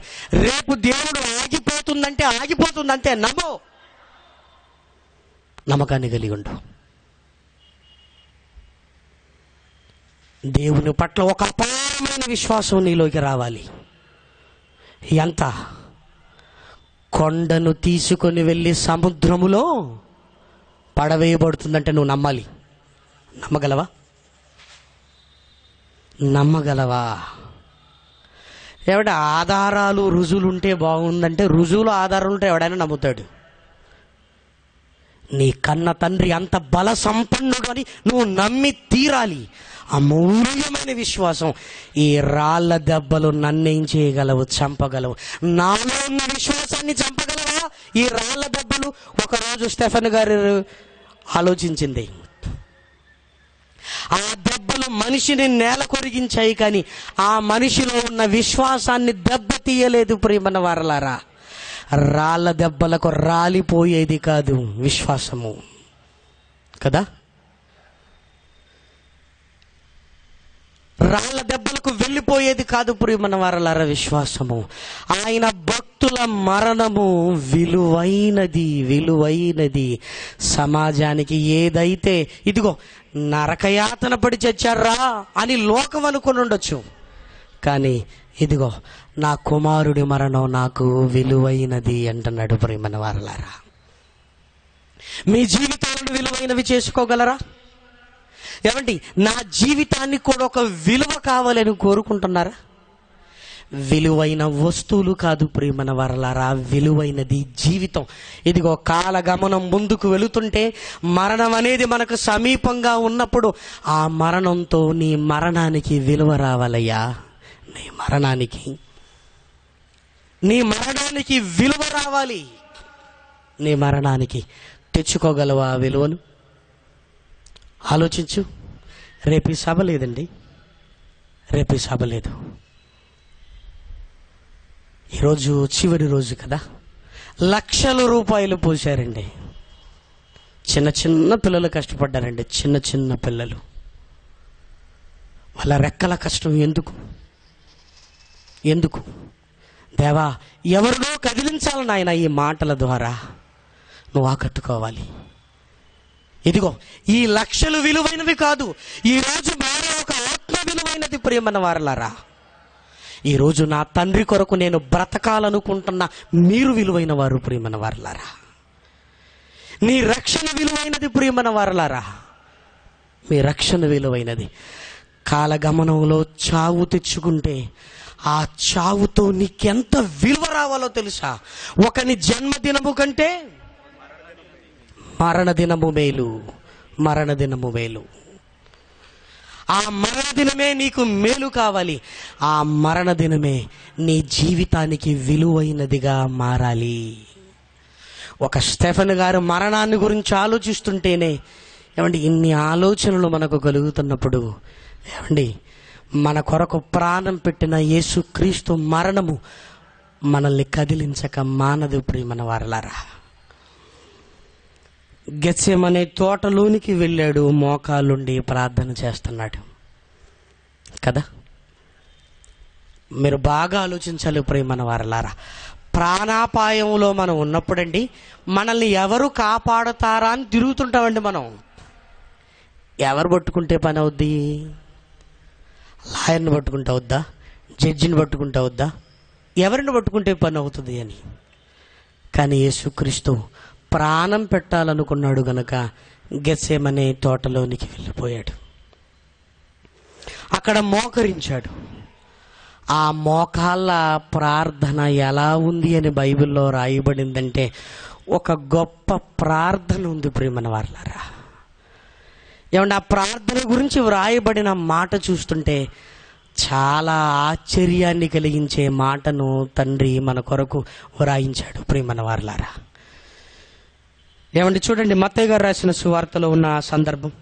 రేపు దేవుడు ఆగిపోతుందంటే ఆగిపోతుంది, అంతే. నమ్మకాన్ని కలిగి ఉండు. దేవుని పట్ల ఒక అపారమైన విశ్వాసం నీలోకి రావాలి. ఎంత? కొండను తీసుకొని వెళ్ళి సముద్రములో పడవేయబడుతుందంటే నువ్వు నమ్మాలి. నమ్మగలవా? ఎవడ ఆధారాలు రుజువులు ఉంటే బాగుందంటే, రుజువులు ఆధారాలు ఉంటే ఎవడైనా నమ్ముతాడు. నీ కన్న తండ్రి అంత బల సంపన్నుడు అని నువ్వు నమ్మి తీరాలి. అమూల్యమైన విశ్వాసం. ఈ రాళ్ల దెబ్బలు నన్నేం చేయగలవు? చంపగలవు. నాలో ఉన్న విశ్వాసాన్ని చంపగలవా ఈ రాళ్ల దెబ్బలు? ఒకరోజు స్టెఫెన్ గారు ఆలోచించింది. ఆ దెబ్బలు మనిషిని నేల కొరిగించాయి, కానీ ఆ మనిషిలో ఉన్న విశ్వాసాన్ని దెబ్బతీయలేదు ప్రియమైన వారలారా. రాళ్ల దెబ్బలకు రాలిపోయేది కాదు విశ్వాసము కదా. రాళ్ల దెబ్బలకు వెళ్ళిపోయేది కాదు ప్రియమైన వారలారా విశ్వాసము. ఆయన భక్తుల మరణము విలువైనది. సమాజానికి ఏదైతే ఇదిగో నరకయాతన పడి చచ్చారా అని లోకం అనుకుని ఉండొచ్చు, కానీ ఇదిగో నా కుమారుడి మరణం నాకు విలువైనది అంటున్నాడు ప్రియమైన వారలారా. మీ జీవితాలను విలువైనవి చేసుకోగలరా? ఏమండి, నా జీవితానికి కూడా ఒక విలువ కావాలని కోరుకుంటున్నారా? విలువైన వస్తువులు కాదు ప్రియమైన వారలారా, విలువైనది జీవితం. ఇదిగో కాలగమనం ముందుకు వెళుతుంటే మరణం అనేది మనకు సమీపంగా ఉన్నప్పుడు ఆ మరణంతో నీ మరణానికి విలువ రావాలయ్యా. నీ మరణానికి విలువ రావాలి. నీ మరణానికి తెచ్చుకోగలవా ఆ విలువను? ఆలోచించు. రేపు ఈ సభ లేదండి, రేపు ఈ సభ లేదు. ఈరోజు చివరి రోజు కదా. లక్షల రూపాయలు పోశారండి. చిన్న చిన్న పిల్లలు కష్టపడ్డారండి, చిన్న చిన్న పిల్లలు. వాళ్ళ రెక్కల కష్టం ఎందుకు? దేవా, ఎవరినో కదిలించాలి నాయన ఈ మాటల ద్వారా. నువ్వు ఆకట్టుకోవాలి. ఇదిగో ఈ లక్షలు విలువైనవి కాదు, ఈరోజు మారే ఒక ఆత్మ విలువైనది ప్రియమైన వారలారా. ఈరోజు నా తండ్రి కొరకు నేను బ్రతకాలనుకుంటున్న మీరు విలువైన వారు ప్రియమైన వారలారా. నీ రక్షణ విలువైనది ప్రియమైన వారలారా. మీ రక్షణ విలువైనది. కాలగమనంలో చావు తెచ్చుకుంటే ఆ చావుతో నీకెంత విలువ రావాలో తెలుసా? ఒకని జన్మదినము కంటే మరణదినము మేలు. ఆ మరణదినమే నీకు మేలు కావాలి. ఆ మరణదినమే నీ జీవితానికి విలువైనదిగా మారాలి. ఒక స్టెఫెన్ గారు మరణాన్ని గురించి ఆలోచిస్తుంటేనే ఏమండి, ఇన్ని ఆలోచనలు మనకు కలుగుతున్నప్పుడు ఏమండి, మన కొరకు ప్రాణం పెట్టిన యేసుక్రీస్తు మరణము మనల్ని కదిలించక మానదు ప్రియమైన వారలారా. గెత్సేమనే తోటలోనికి వెళ్ళాడు, మోకాలుండి ప్రార్థన చేస్తున్నాడు కదా. మీరు బాగా ఆలోచించాలి ప్రియమైన వారలారా. ప్రాణాపాయంలో మనం ఉన్నప్పుడండి మనల్ని ఎవరు కాపాడుతారా అని తిరుగుతుంటామండి. మనం ఎవరు పట్టుకుంటే పని అవుద్ది? లాయర్ని పట్టుకుంటా వద్దా? జడ్జిని పట్టుకుంటా వద్దా? ఎవరిని పట్టుకుంటే పని అవుతుంది అని. కానీ యేసుక్రీస్తు ప్రాణం పెట్టాలనుకున్నాడు గనక గెత్సేమనే తోటలోనికి వెళ్ళిపోయాడు. అక్కడ మోకరించాడు. ఆ మోకాళ్ళ ప్రార్థన ఎలా ఉంది అని బైబిల్లో రాయబడిందంటే ఒక గొప్ప ప్రార్థన ఉంది ప్రియమైన వారలారా. ఏమంటే ఆ ప్రార్థన గురించి వ్రాయబడిన మాట చూస్తుంటే చాలా ఆశ్చర్యాన్ని కలిగించే మాటను తండ్రి మన కొరకు వ్రాయించాడు ప్రియమైన వారలారా. ఏమండి చూడండి, మత్తయి గారు రాసిన సువార్తలో ఉన్న సందర్భం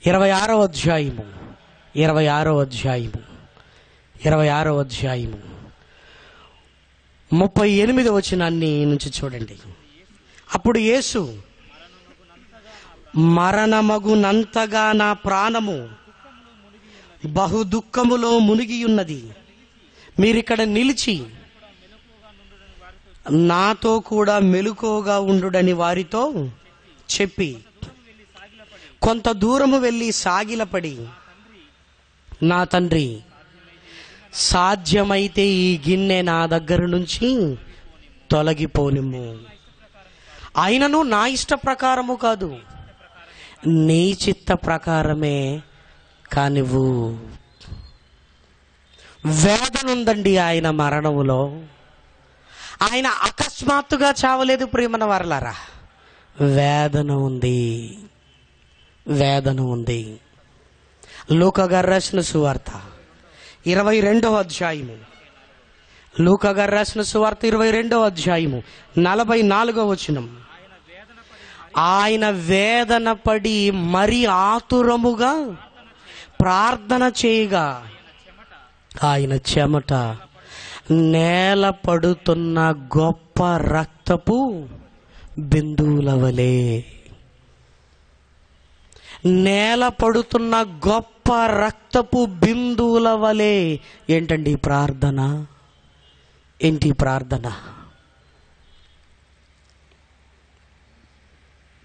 26వ అధ్యాయము 38వ వచనాన్ని నుంచి చూడండి. అప్పుడు యేసు, మరణమగునంతగా నా ప్రాణము బహు దుఃఖములో మునిగి ఉన్నది. మీరిక్కడ నిలిచి నాతో కూడా మెలకువగా ఉండుడని వారితో చెప్పి కొంత దూరము వెళ్ళి సాగిలపడి, నా తండ్రి, సాధ్యమైతే ఈ గిన్నె నా దగ్గర నుంచి తొలగిపోనిమ్ము. అయినను నా ఇష్ట ప్రకారము కాదు, నీ చిత్త ప్రకారమే కానివ్వు. వేదన ఉందండి ఆయన మరణములో. ఆయన అకస్మాత్తుగా చావలేదు ప్రియమైన వారలారా. వేదన ఉంది. లూకా గారు రాసిన సువార్త 22వ అధ్యాయము, లూకా గారు రాసిన సువార్త 22వ అధ్యాయము 44వ వచనం. ఆయన వేదన పడి మరి ఆతురముగా ప్రార్థన చేయగా ఆయన చెమట నేల పడుతున్న గొప్ప రక్తపు బిందువుల వలె, నేల పడుతున్న గొప్ప రక్తపు బిందువుల వలె. ఏంటండి ప్రార్థన? ఏంటి ప్రార్థన?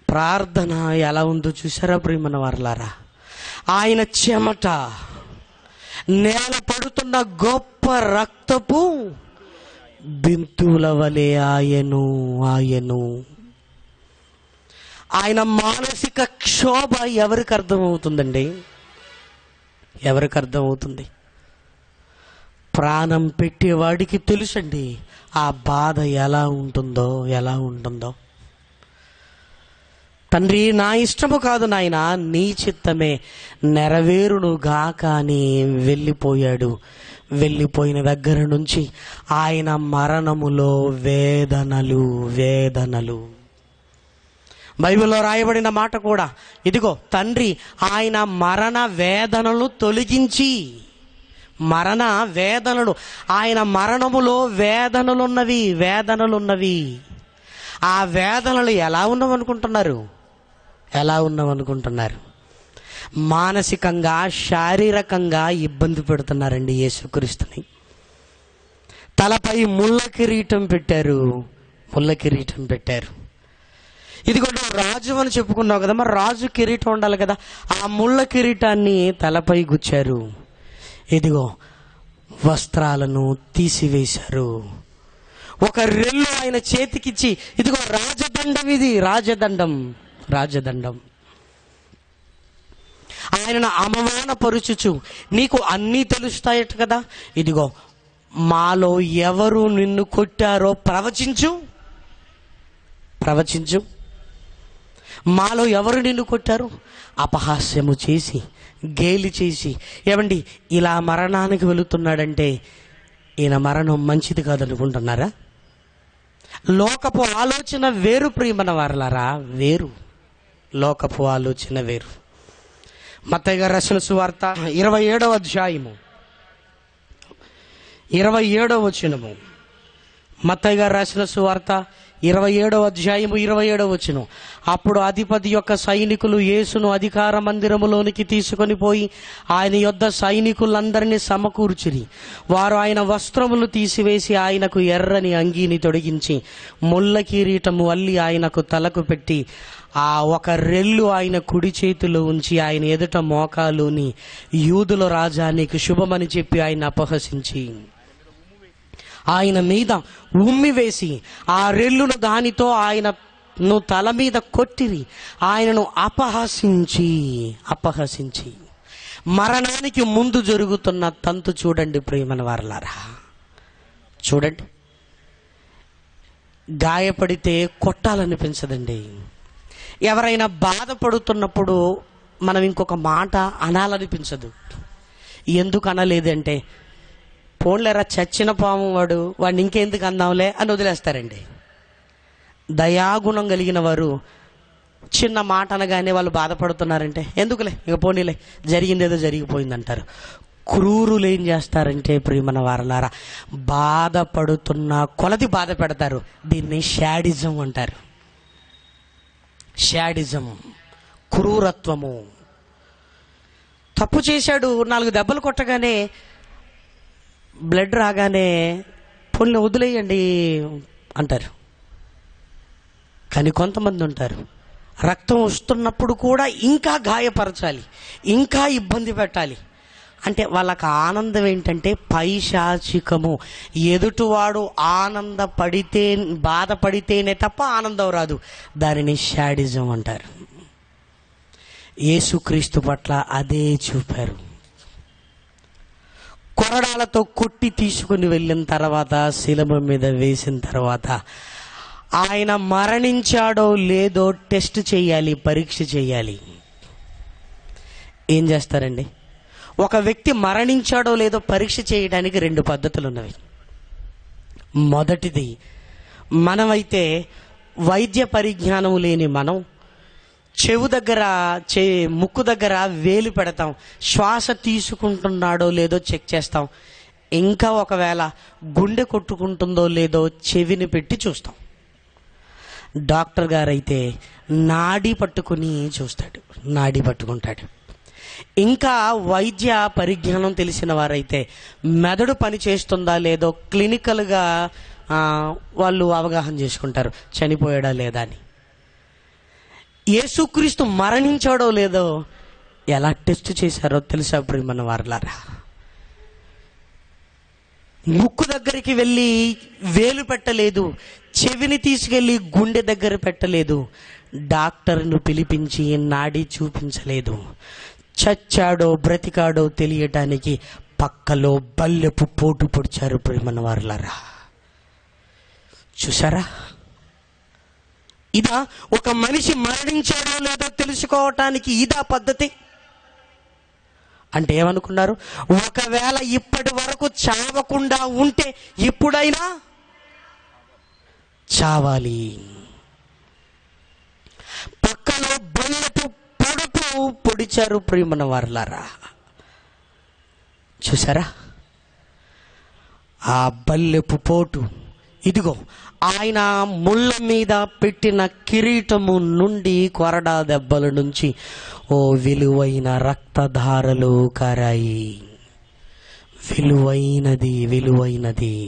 ప్రార్థన ఎలా ఉందో చూసారా ప్రియమైన వారలారా? ఆయన చెమట నేల పడుతున్న గొప్ప రక్తపు బిందువుల వలె ఆయను. ఆయన మానసిక క్షోభ ఎవరికి అర్థమవుతుందండి? ఎవరికి అర్థమవుతుంది? ప్రాణం పెట్టేవాడికి తెలుసండి ఆ బాధ ఎలా ఉంటుందో. తండ్రి, నా ఇష్టము కాదు నాయనా, నీ చిత్తమే నెరవేరునుగాక అని వెళ్ళిపోయాడు. వెళ్ళిపోయిన దగ్గర నుంచి ఆయన మరణములో వేదనలు. బైబిల్లో రాయబడిన మాట కూడా, ఇదిగో తండ్రి ఆయన మరణ వేదనలు తొలగించి, మరణ వేదనలు, ఆయన మరణములో వేదనలున్నవి. ఆ వేదనలు ఎలా ఉన్నవనుకుంటున్నారు? మానసికంగా, శారీరకంగా ఇబ్బంది పెడుతున్నారండి యేసుక్రీస్తుని. తలపై ముళ్ళ కిరీటం పెట్టారు. ఇదిగో రాజు అని చెప్పుకున్నావు కదా, మరి రాజు కిరీటం ఉండాలి కదా, ఆ ముళ్ళ కిరీటాన్ని తలపై గుచ్చారు. ఇదిగో వస్త్రాలను తీసివేశారు. ఒక రెల్లు ఆయన చేతికిచ్చి, ఇదిగో రాజదండం, ఇది రాజదండం. ఆయనను అవమానపరుచుచు, నీకు అన్నీ తెలుస్తాయట కదా, ఇదిగో మాలో ఎవరు నిన్ను కొట్టారో ప్రవచించు. మాలో ఎవరు నిన్ను కొట్టారు? అపహాస్యము చేసి, గేలి చేసి, ఏమండి ఇలా మరణానికి వెళుతున్నాడంటే ఈయన మరణం మంచిది కాదనుకుంటున్నారా? లోకపు ఆలోచన వేరు ప్రియమైన వారలారా, లోకపు ఆలోచన వేరు. మత్తయి గారు రాసిన సువార్త 27వ అధ్యాయము 27వ వచనము. మత్తయి గారు రాసిన సువార్త 27వ అధ్యాయము 27వ వచనం. అప్పుడు అధిపతి యొక్క సైనికులు యేసును అధికార మందిరములోనికి తీసుకొని పోయి ఆయన యొద్ద సైనికులందరినీ సమకూర్చిరి. వారు ఆయన వస్త్రములు తీసివేసి ఆయనకు ఎర్రని అంగీని తొడిగించి ముళ్ళ కిరీటము అల్లి ఆయనకు తలకు పెట్టి ఆ ఒక రెల్లు ఆయన కుడి చేతిలో ఉంచి ఆయన ఎదుట మోకాలుని, యూదుల రాజా నీకు శుభమని చెప్పి ఆయన అపహసించి ఆయన మీద ఉమ్మి వేసి ఆ రెల్లును దానితో ఆయనను తల మీద కొట్టిరి. ఆయనను అపహసించి మరణానికి ముందు జరుగుతున్న తంతు చూడండి ప్రియమైన వారలారా, చూడండి. గాయపడితే కొట్టాలనిపించదండి. ఎవరైనా బాధపడుతున్నప్పుడు మనం ఇంకొక మాట అనాలనిపించదు. ఎందుకు అనలేదంటే, పోన్లేరా చచ్చిన పాము వాడిని ఇంకెందుకు అందాంలే అని వదిలేస్తారండి. దయాగుణం కలిగిన వారు చిన్న మాట అనగానే వాళ్ళు బాధపడుతున్నారంటే ఎందుకులే, ఇక పోనీలే, జరిగిందేదో జరిగిపోయిందంటారు. క్రూరులు ఏం చేస్తారంటే ప్రియమైన వారలారా, బాధపడుతున్న కొలది బాధ పెడతారు. దీన్ని శాడిజం అంటారు. శాడిజం, క్రూరత్వము. తప్పు చేశాడు, 4 దెబ్బలు కొట్టగానే, బ్లడ్ రాగానే పొల్ని వదిలేయండి అంటారు. కానీ కొంతమంది ఉంటారు, రక్తం వస్తున్నప్పుడు కూడా ఇంకా గాయపరచాలి, ఇంకా ఇబ్బంది పెట్టాలి. అంటే వాళ్ళకి ఆనందం ఏంటంటే పైశాచికము. ఎదుటివాడు బాధపడితేనే తప్ప ఆనందం రాదు. దానిని శాడిజం అంటారు. యేసుక్రీస్తు పట్ల అదే చూపారు. కొరడాలతో కొట్టి తీసుకుని వెళ్ళిన తర్వాత, శిలువ మీద వేసిన తర్వాత ఆయన మరణించాడో లేదో టెస్ట్ చేయాలి, పరీక్ష చేయాలి. ఏం చేస్తారండి? ఒక వ్యక్తి మరణించాడో లేదో పరీక్ష చేయడానికి 2 పద్ధతులు ఉన్నవి. మొదటిది, మనమైతే వైద్య పరిజ్ఞానం లేని మనం చెవు దగ్గర ముక్కు దగ్గర వేలు పెడతాం, శ్వాస తీసుకుంటున్నాడో లేదో చెక్ చేస్తాం. ఇంకా ఒకవేళ గుండె కొట్టుకుంటుందో లేదో చెవిని పెట్టి చూస్తాం. డాక్టర్ గారైతే నాడి పట్టుకుంటాడు. ఇంకా వైద్య పరిజ్ఞానం తెలిసిన వారైతే మెదడు పని చేస్తుందా లేదో క్లినికల్గా వాళ్ళు అవగాహన చేసుకుంటారు, చనిపోయాడా లేదా అని. యేసుక్రీస్తు మరణించాడో లేదో ఎలా టెస్ట్ చేశారో తెలుసా ప్రియమైన వారలారా? ముక్కు దగ్గరికి వెళ్ళి వేలు పెట్టలేదు, చెవిని తీసుకెళ్ళి గుండె దగ్గర పెట్టలేదు, డాక్టర్ను పిలిపించి నాడి చూపించలేదు. చచ్చాడో బ్రతికాడో తెలియటానికి పక్కలో బల్లెపు పోటు పొడిచారు ప్రియమైన వారలారా. చూసారా? ఇదా ఒక మనిషి మరణించాడో లేదో తెలుసుకోవటానికి ఇదా పద్ధతి? అంటే ఏమనుకున్నారు? ఒకవేళ ఇప్పటి వరకు చావకుండా ఉంటే ఇప్పుడైనా చావాలి. పక్కలో బల్లెపు పొడుపు పొడిచారు ప్రియమైన వారలారా. చూసారా? ఆ బల్లెపు పోటు, ఇదిగో ఆయన ముళ్ళ మీద పెట్టిన కిరీటము నుండి, కొరడా దెబ్బల నుంచి ఓ విలువైన రక్తధారలు కారాయి. విలువైనది.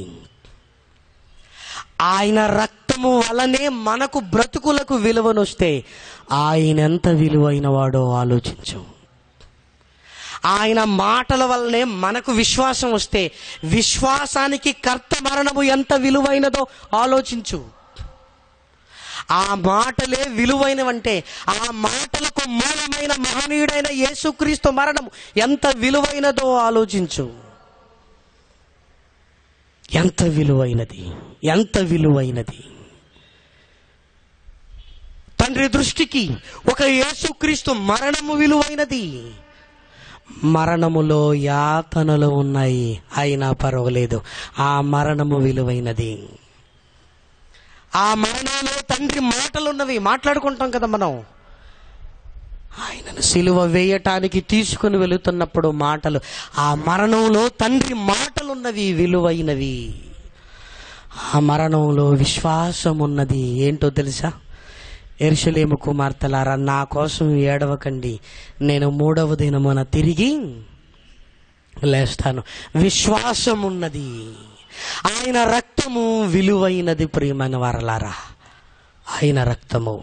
ఆయన రక్తము వలనే మనకు బ్రతుకులకు విలువనొస్తే ఆయన ఎంత విలువైన వాడో ఆలోచించు. ఆయన మాటల వల్లనే మనకు విశ్వాసం వస్తే విశ్వాసానికి కర్త మరణము ఎంత విలువైనదో ఆలోచించు. ఆ మాటలే విలువైనవంటే ఆ మాటలకు మూలమైన మహనీయుడైన యేసుక్రీస్తు మరణం ఎంత విలువైనదో ఆలోచించు. ఎంత విలువైనది. తండ్రి దృష్టికి ఒక యేసుక్రీస్తు మరణము విలువైనది. మరణములో యాతనలు ఉన్నాయి, అయినా పర్వాలేదు, ఆ మరణము విలువైనది. ఆ మరణంలో తండ్రి మాటలున్నవి, మాట్లాడుకుంటాం కదా మనం. ఆయనను సిలువ వేయటానికి తీసుకుని వెళుతున్నప్పుడు మాటలు, ఆ మరణంలో తండ్రి మాటలున్నవి, విలువైనవి. ఆ మరణంలో విశ్వాసం ఉన్నది. ఏంటో తెలుసా? యెరూషలేము కుమార్తెలారా, నా కోసం ఏడవకండి, నేను 3వ దినమున తిరిగి లేస్తాను. విశ్వాసం ఉన్నది. ఆయన రక్తము విలువైనది ప్రియమైన వారలారా. ఆయన రక్తము.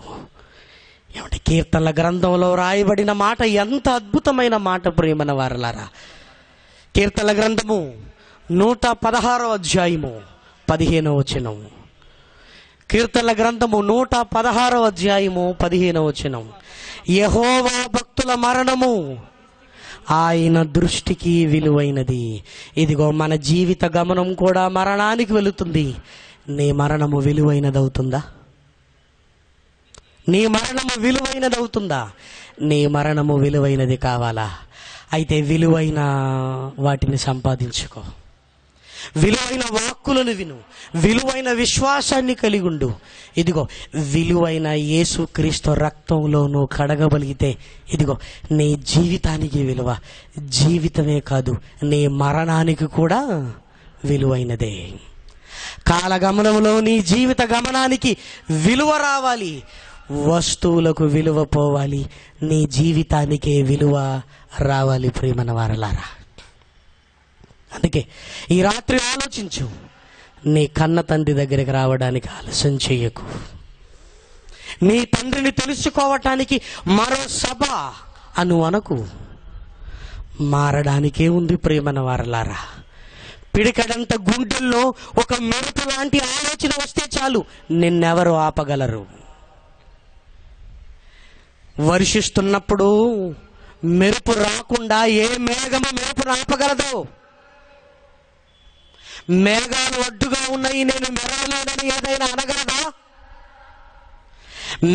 ఏమంటే కీర్తనల గ్రంథంలో రాయబడిన మాట ఎంత అద్భుతమైన మాట ప్రియమైన వారలారా. కీర్తనల గ్రంథము 116వ అధ్యాయము 15వ వచనం. కీర్తనల గ్రంథము 116వ అధ్యాయము 15వ వచనం. యెహోవా భక్తుల మరణము ఆయన దృష్టికి విలువైనది. ఇదిగో మన జీవిత గమనం కూడా మరణానికి వెళుతుంది. నీ మరణము విలువైనదవుతుందా? నీ మరణము విలువైనదవుతుందా? నీ మరణము విలువైనది కావాలా? అయితే విలువైన వాటిని సంపాదించుకో. విలువైన వాక్కులను విను. విలువైన విశ్వాసాన్ని కలిగి ఉండు. ఇదిగో విలువైన యేసుక్రీస్తు రక్తంలో నువ్వు కడగబలిగితే ఇదిగో నీ జీవితానికి విలువ. జీవితమే కాదు, నీ మరణానికి కూడా విలువైనదే. కాలగమనంలో నీ జీవిత గమనానికి విలువ రావాలి. వస్తువులకు విలువ పోవాలి, నీ జీవితానికే విలువ రావాలి ప్రియమైన వారలారా. అందుకే ఈ రాత్రి ఆలోచించు. నీ కన్న తండ్రి దగ్గరికి రావడానికి ఆలస్యం చెయ్యకు. నీ తండ్రిని తెలుసుకోవటానికి మరో సభ అనకు. మారడానికే ఉంది ప్రియమైన వారలారా. పిడికడంత గుండెల్లో ఒక మెరుపు లాంటి ఆలోచన వస్తే చాలు, నిన్నెవరు ఆపగలరు? వర్షిస్తున్నప్పుడు మెరుపు రాకుండా ఏ మేఘము మెరుపు ఆపగలదు? మేఘాలు అడ్డుగా ఉన్నాయి, నేను మెరవలేనని ఏదైనా అనగలదా?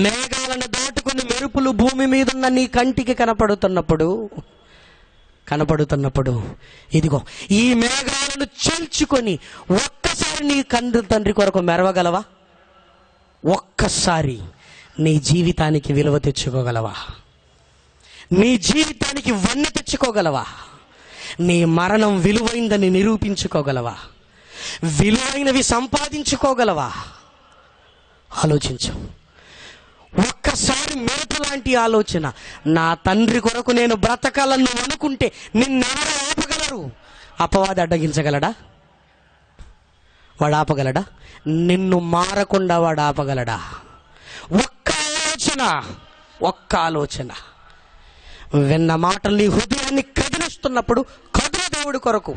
మేఘాలను దాటుకుని మెరుపులు భూమి మీద ఉన్న నీ కంటికి కనపడుతున్నప్పుడు ఇదిగో ఈ మేఘాలను చీల్చుకొని ఒక్కసారి నీ తండ్రి కొరకు మెరవగలవా? ఒక్కసారి నీ జీవితానికి విలువ తెచ్చుకోగలవా? నీ జీవితానికి వన్నె తెచ్చుకోగలవా? నీ మరణం విలువైందని నిరూపించుకోగలవా? విలువైనవి సంపాదించుకోగలవా? ఆలోచించు. ఒక్కసారి మెరుపు లాంటి ఆలోచన, నా తండ్రి కొరకు నేను బ్రతకాలని నువ్వు అనుకుంటే నిన్నెవరు ఆపగలరు? అపవాది అడ్డగించగలడా? వాడు ఆపగలడా? నిన్ను మారకుండా వాడు ఆపగలడా? ఒక్క ఆలోచన విన్న మాటల్ని హృదయాన్ని కదిలిస్తున్నప్పుడు కదులు దేవుడి కొరకు.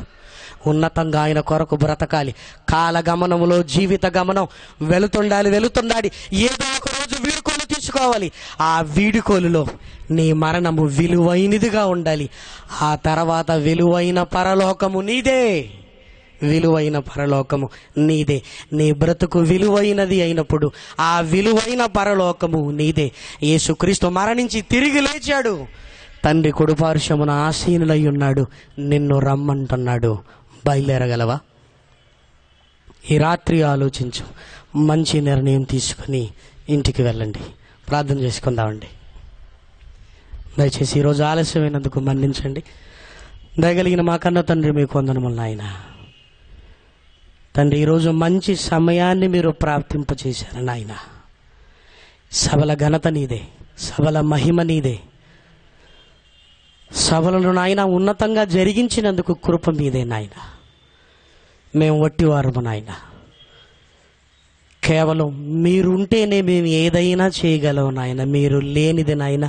ఉన్నతంగా ఆయన కొరకు బ్రతకాలి. కాలగమనములో జీవిత గమనం వెళుతుండాలి. ఏదో ఒక రోజు వీడుకొని తీసుకోవాలి. ఆ వీడుకోలులో నీ మరణము విలువైనదిగా ఉండాలి. ఆ తర్వాత విలువైన పరలోకము నీదే. విలువైన పరలోకము నీదే. నీ బ్రతుకు విలువైనది అయినప్పుడు ఆ విలువైన పరలోకము నీదే. యేసుక్రీస్తు మరణించి తిరిగి లేచాడు. తండ్రి కుడిపార్శ్వమున ఆసీనులై ఉన్నాడు. నిన్ను రమ్మంటున్నాడు. బయలుదేరగలవా? ఈ రాత్రి ఆలోచించు. మంచి నిర్ణయం తీసుకుని ఇంటికి వెళ్ళండి. ప్రార్థన చేసుకుందామండి. దయచేసి ఈరోజు ఆలస్యమైనందుకు మన్నించండి. దయగలిగిన మా కన్న తండ్రి, మీకు వందనములు నాయన. తండ్రి, ఈరోజు మంచి సమయాన్ని మీరు ప్రాప్తింపచేశారు నాయన. సభల ఘనత నీదే, సభల మహిమ నీదే. సభలను నాయన ఉన్నతంగా జరిగించినందుకు కృప మీదే నాయన. మేము వట్టివారము నాయన. కేవలం మీరుంటేనే మేము ఏదైనా చేయగలం నాయన. మీరు లేనిది నాయన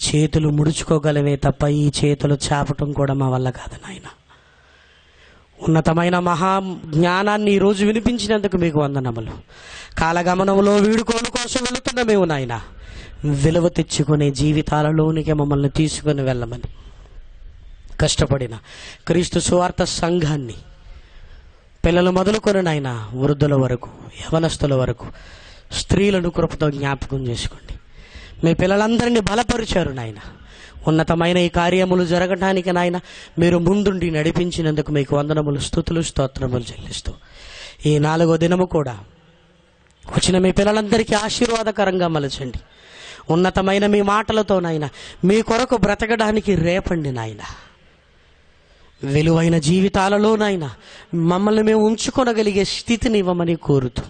చేతులు ముడుచుకోగలమే తప్ప ఈ చేతులు చాపటం కూడా మా వల్ల కాదు నాయన. ఉన్నతమైన మహా జ్ఞానాన్ని ఈరోజు వినిపించినందుకు మీకు వందనములు. కాలగమనంలో వీడుకోలు కోసం వెళుతున్న మేము నాయన విలువ తెచ్చుకునే జీవితాలలోనికి మమ్మల్ని తీసుకుని వెళ్ళమని కష్టపడిన క్రీస్తు సువార్త సంఘాన్ని పిల్లలు మొదలుకొని నాయన వృద్ధుల వరకు, యవనస్తుల వరకు, స్త్రీలను కృపతో జ్ఞాపకం చేసుకోండి. మీ పిల్లలందరినీ బలపరిచారు నాయన. ఉన్నతమైన ఈ కార్యములు జరగటానికి నాయన మీరు ముందుండి నడిపించినందుకు మీకు వందనములు, స్తుతులు, స్తోత్రములు చెల్లిస్తూ ఈ 4వ దినము కూడా వచ్చిన మీ పిల్లలందరికీ ఆశీర్వాదకరంగా మలచండి. ఉన్నతమైన మీ మాటలతో నాయన మీ కొరకు బ్రతకడానికి రేపండి నాయన. విలువైన జీవితాలలో నాయన మమ్మల్ని మేము ఉంచుకొనగలిగే స్థితిని ఇవ్వమని కోరుతూ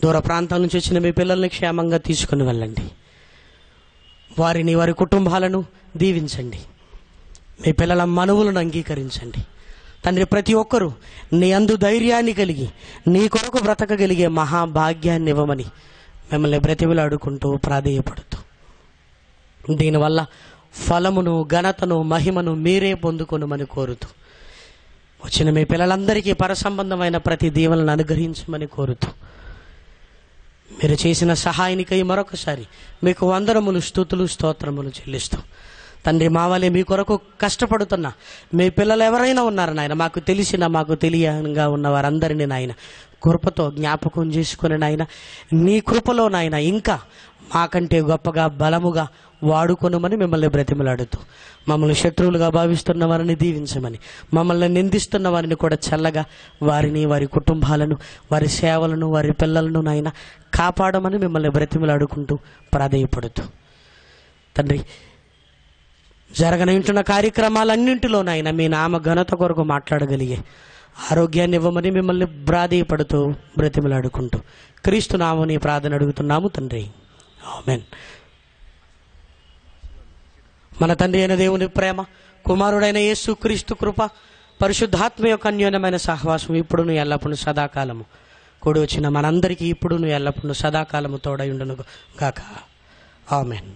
దూర ప్రాంతాల నుంచి వచ్చిన మీ పిల్లల్ని క్షేమంగా తీసుకుని వెళ్ళండి. వారిని, వారి కుటుంబాలను దీవించండి. మీ పిల్లల మనవులను అంగీకరించండి తండ్రి. ప్రతి ఒక్కరూ నీ అందు ధైర్యాన్ని కలిగి నీ కొరకు బ్రతకగలిగే మహాభాగ్యాన్ని ఇవ్వమని మిమ్మల్ని బ్రతిమలాడుకుంటూ ప్రాధేయపడుతూ దీనివల్ల ఫలమును, ఘనతను, మహిమను మీరే పొందుకొనుమని కోరుతూ వచ్చిన మీ పిల్లలందరికీ పరసంబంధమైన ప్రతి దీవెనలను అనుగ్రహించమని కోరుతూ మీరు చేసిన సహాయానికై మరొకసారి మీకు వందనములు, స్తుతులు, స్తోత్రములు చెల్లిస్తూ తండ్రి, మా వలె మీ కొరకు కష్టపడుతున్న మీ పిల్లలు ఎవరైనా ఉన్నారు నాయన, మాకు తెలిసిన, మాకు తెలియగా ఉన్న వారందరినీ నాయన కృపతో జ్ఞాపకం చేసుకుని నాయన నీ కృపలో నాయన ఇంకా మాకంటే గొప్పగా బలముగా వాడుకొనుమని మిమ్మల్ని బ్రతిమలాడుతూ మమ్మల్ని శత్రువులుగా భావిస్తున్న వారిని దీవించమని, మమ్మల్ని నిందిస్తున్న వారిని కూడా చల్లగా వారిని, వారి కుటుంబాలను, వారి సేవలను, వారి పిల్లలను నాయన కాపాడమని మిమ్మల్ని బ్రతిమలాడుకుంటూ ప్రాధేయపడుతూ తండ్రి జరగనింటున్న కార్యక్రమాలన్నింటిలో నాయన మీ నామ ఘనత కొరకు మాట్లాడగలిగే ఆరోగ్యాన్ని ఇవ్వమని మిమ్మల్ని ప్రాధేయపడుతూ బ్రతిమలాడుకుంటూ క్రీస్తు నామమున ప్రార్థన అడుగుతున్నాము తండ్రి, ఆమేన్. మన తండ్రి అయిన దేవుని ప్రేమ, కుమారుడైన యేసు క్రీస్తు కృప, పరిశుద్ధాత్మ యొక్క అన్యోన్యమైన సహవాసం ఇప్పుడును ఎల్లప్పుడూ సదాకాలము కూడి వచ్చిన మనందరికీ ఇప్పుడును ఎల్లప్పుడూ సదాకాలము తోడై ఉండును గాక. ఆమేన్.